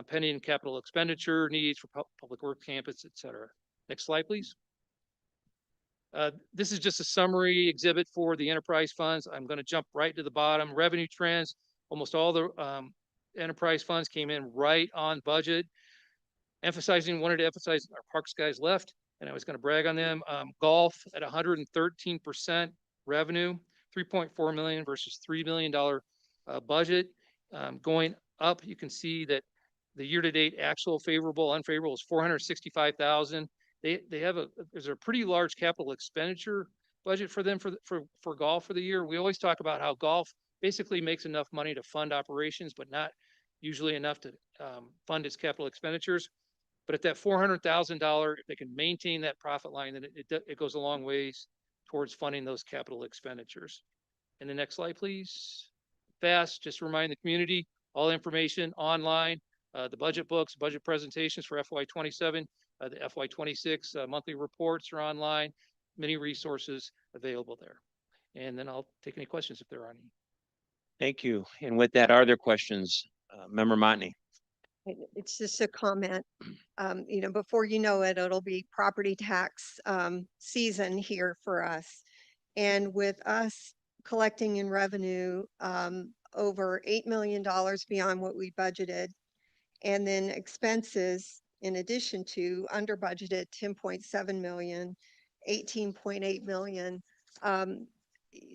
pending capital expenditure needs for public work campus, et cetera. Next slide, please. This is just a summary exhibit for the enterprise funds. I'm going to jump right to the bottom. Revenue trends, almost all the enterprise funds came in right on budget. Wanted to emphasize our parks guys left, and I was going to brag on them. Golf at 113% revenue, 3.4 million versus $3 million budget. Going up, you can see that the year-to-date actual favorable, unfavorable is 465,000. There's a pretty large capital expenditure budget for them for golf for the year. We always talk about how golf basically makes enough money to fund operations, but not usually enough to fund its capital expenditures. But at that $400,000, if they can maintain that profit line, then it goes a long ways towards funding those capital expenditures. And the next slide, please. Fast, just remind the community, all information online, the budget books, budget presentations for FY27, the FY26 monthly reports are online, many resources available there. And then I'll take any questions if there are any. Thank you. And with that, are there questions? Member Motney. It's just a comment. Before you know it, it'll be property tax season here for us. And with us collecting in revenue over $8 million beyond what we budgeted, and then expenses in addition to under budgeted 10.7 million, 18.8 million.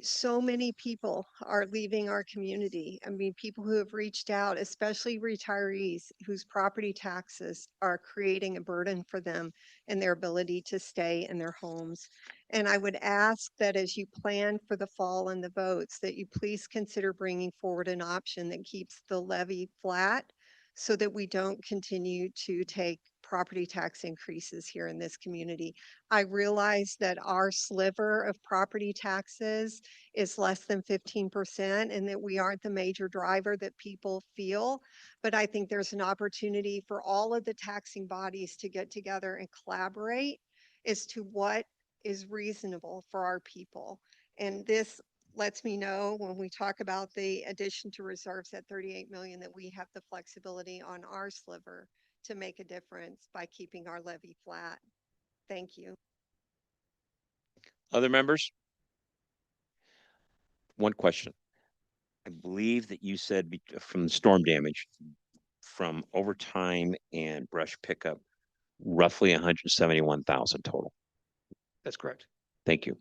so many people are leaving our community. I mean, people who have reached out, especially retirees whose property taxes are creating a burden for them and their ability to stay in their homes. And I would ask that as you plan for the fall and the votes, that you please consider bringing forward an option that keeps the levy flat so that we don't continue to take property tax increases here in this community. I realize that our sliver of property taxes is less than 15% and that we aren't the major driver that people feel. But I think there's an opportunity for all of the taxing bodies to get together and collaborate as to what is reasonable for our people. And this lets me know when we talk about the addition to reserves at 38 million that we have the flexibility on our sliver to make a difference by keeping our levy flat. Thank you. Other members? One question. I believe that you said from the storm damage, from overtime and brush pickup, roughly 171,000 total. That's correct. Thank you.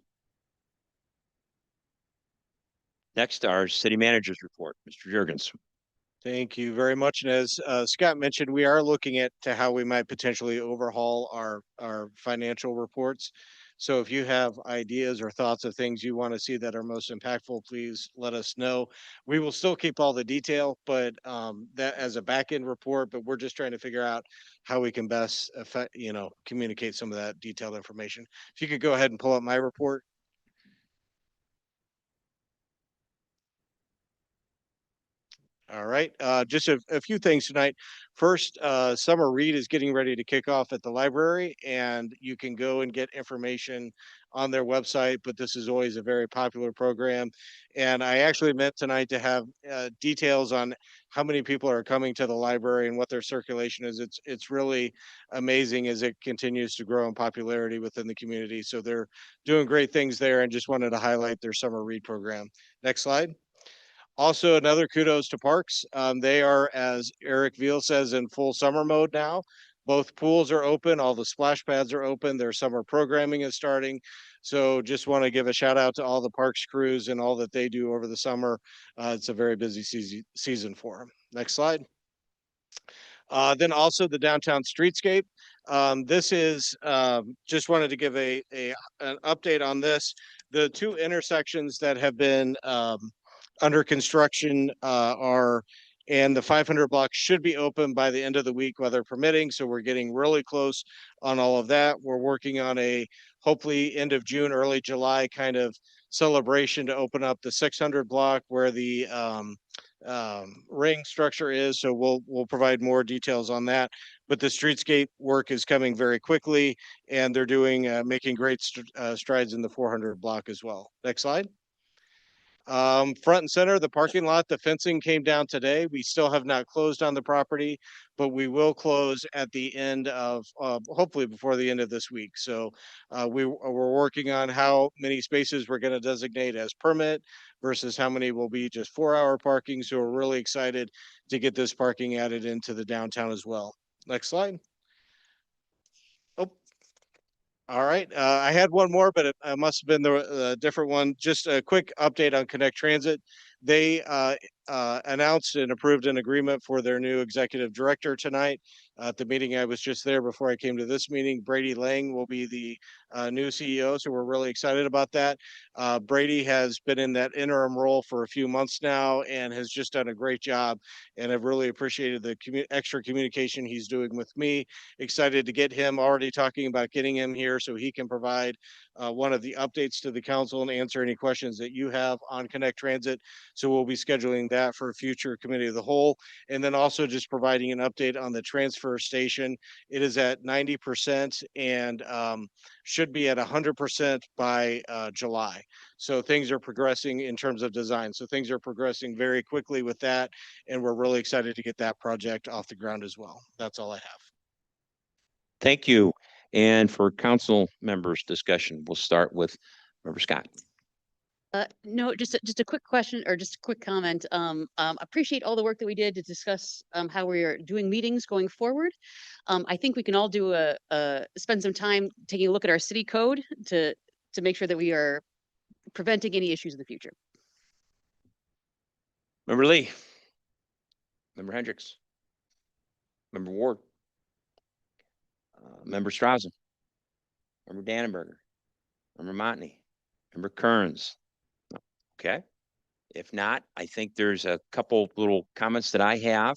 Next, our city manager's report, Mr. Jurgens. Thank you very much. And as Scott mentioned, we are looking at to how we might potentially overhaul our financial reports. So if you have ideas or thoughts of things you want to see that are most impactful, please let us know. We will still keep all the detail, but that as a back end report, but we're just trying to figure out how we can best communicate some of that detailed information. If you could go ahead and pull up my report. All right, just a few things tonight. First, summer read is getting ready to kick off at the library, and you can go and get information on their website, but this is always a very popular program. And I actually meant tonight to have details on how many people are coming to the library and what their circulation is. It's really amazing as it continues to grow in popularity within the community. So they're doing great things there, and just wanted to highlight their summer read program. Next slide. Also, another kudos to Parks. They are, as Eric Veal says, in full summer mode now. Both pools are open, all the splash pads are open, their summer programming is starting. So just want to give a shout out to all the Parks crews and all that they do over the summer. It's a very busy season for them. Next slide. Then also the downtown streetscape. This is just wanted to give an update on this. The two intersections that have been under construction and the 500 block should be open by the end of the week, weather permitting. So we're getting really close on all of that. We're working on a hopefully end of June, early July kind of celebration to open up the 600 block where the ring structure is. So we'll provide more details on that. But the streetscape work is coming very quickly, and they're doing making great strides in the 400 block as well. Next slide. Front and center, the parking lot, the fencing came down today. We still have not closed on the property, but we will close at the end of, hopefully before the end of this week. So we're working on how many spaces we're going to designate as permit versus how many will be just 4-hour parking. So we're really excited to get this parking added into the downtown as well. Next slide. All right, I had one more, but it must have been the different one. Just a quick update on Connect Transit. They announced and approved an agreement for their new executive director tonight. At the meeting, I was just there before I came to this meeting. Brady Lang will be the new CEO, so we're really excited about that. Brady has been in that interim role for a few months now and has just done a great job. And I've really appreciated the extra communication he's doing with me. Excited to get him, already talking about getting him here so he can provide one of the updates to the council and answer any questions that you have on Connect Transit. So we'll be scheduling that for a future committee of the whole. And then also just providing an update on the transfer station. It is at 90% and should be at 100% by July. So things are progressing in terms of design. So things are progressing very quickly with that. And we're really excited to get that project off the ground as well. That's all I have. Thank you. And for council members discussion, we'll start with Member Scott. No, just a quick question or just a quick comment. Appreciate all the work that we did to discuss how we are doing meetings going forward. I think we can all spend some time taking a look at our city code to make sure that we are preventing any issues in the future. Member Lee. Member Hendricks. Member Ward. Member Strausen. Member Dannenberger. Member Montney. Member Kearns. Okay. If not, I think there's a couple little comments that I have.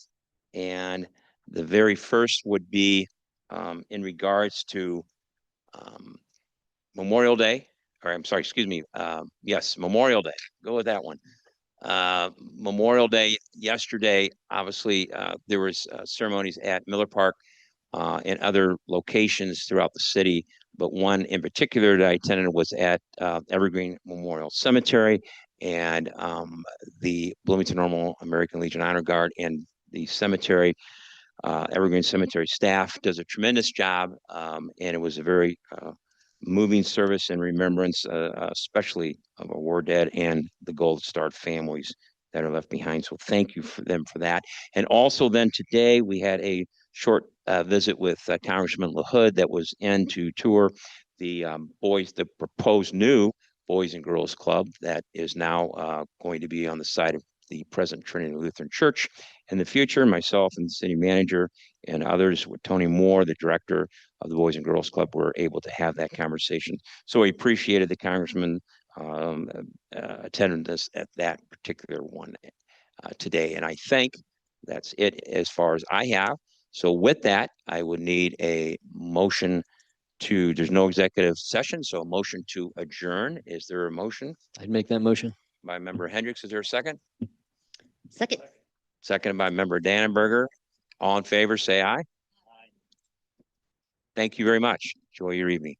And the very first would be in regards to Memorial Day, or I'm sorry, excuse me. Yes, Memorial Day. Go with that one. Memorial Day yesterday, obviously, there was ceremonies at Miller Park and other locations throughout the city, but one in particular that I attended was at Evergreen Memorial Cemetery, and the Bloomington Normal American Legion Honor Guard and the cemetery, Evergreen Cemetery staff does a tremendous job, and it was a very moving service in remembrance, especially of our war dead and the Gold Star families that are left behind. So thank you for them for that. And also then today we had a short visit with Congressman LaHood that was in to tour the the proposed new Boys and Girls Club that is now going to be on the site of the present Trinity Lutheran Church in the future. Myself and the city manager and others with Tony Moore, the director of the Boys and Girls Club, were able to have that conversation. So I appreciated the congressman attendance at that particular one today. And I think that's it as far as I have. So with that, I would need a motion to, there's no executive session, so a motion to adjourn. Is there a motion? I'd make that motion. By Member Hendricks, is there a second? Second. Seconded by Member Dannenberger. All in favor, say aye. Thank you very much. Enjoy your evening.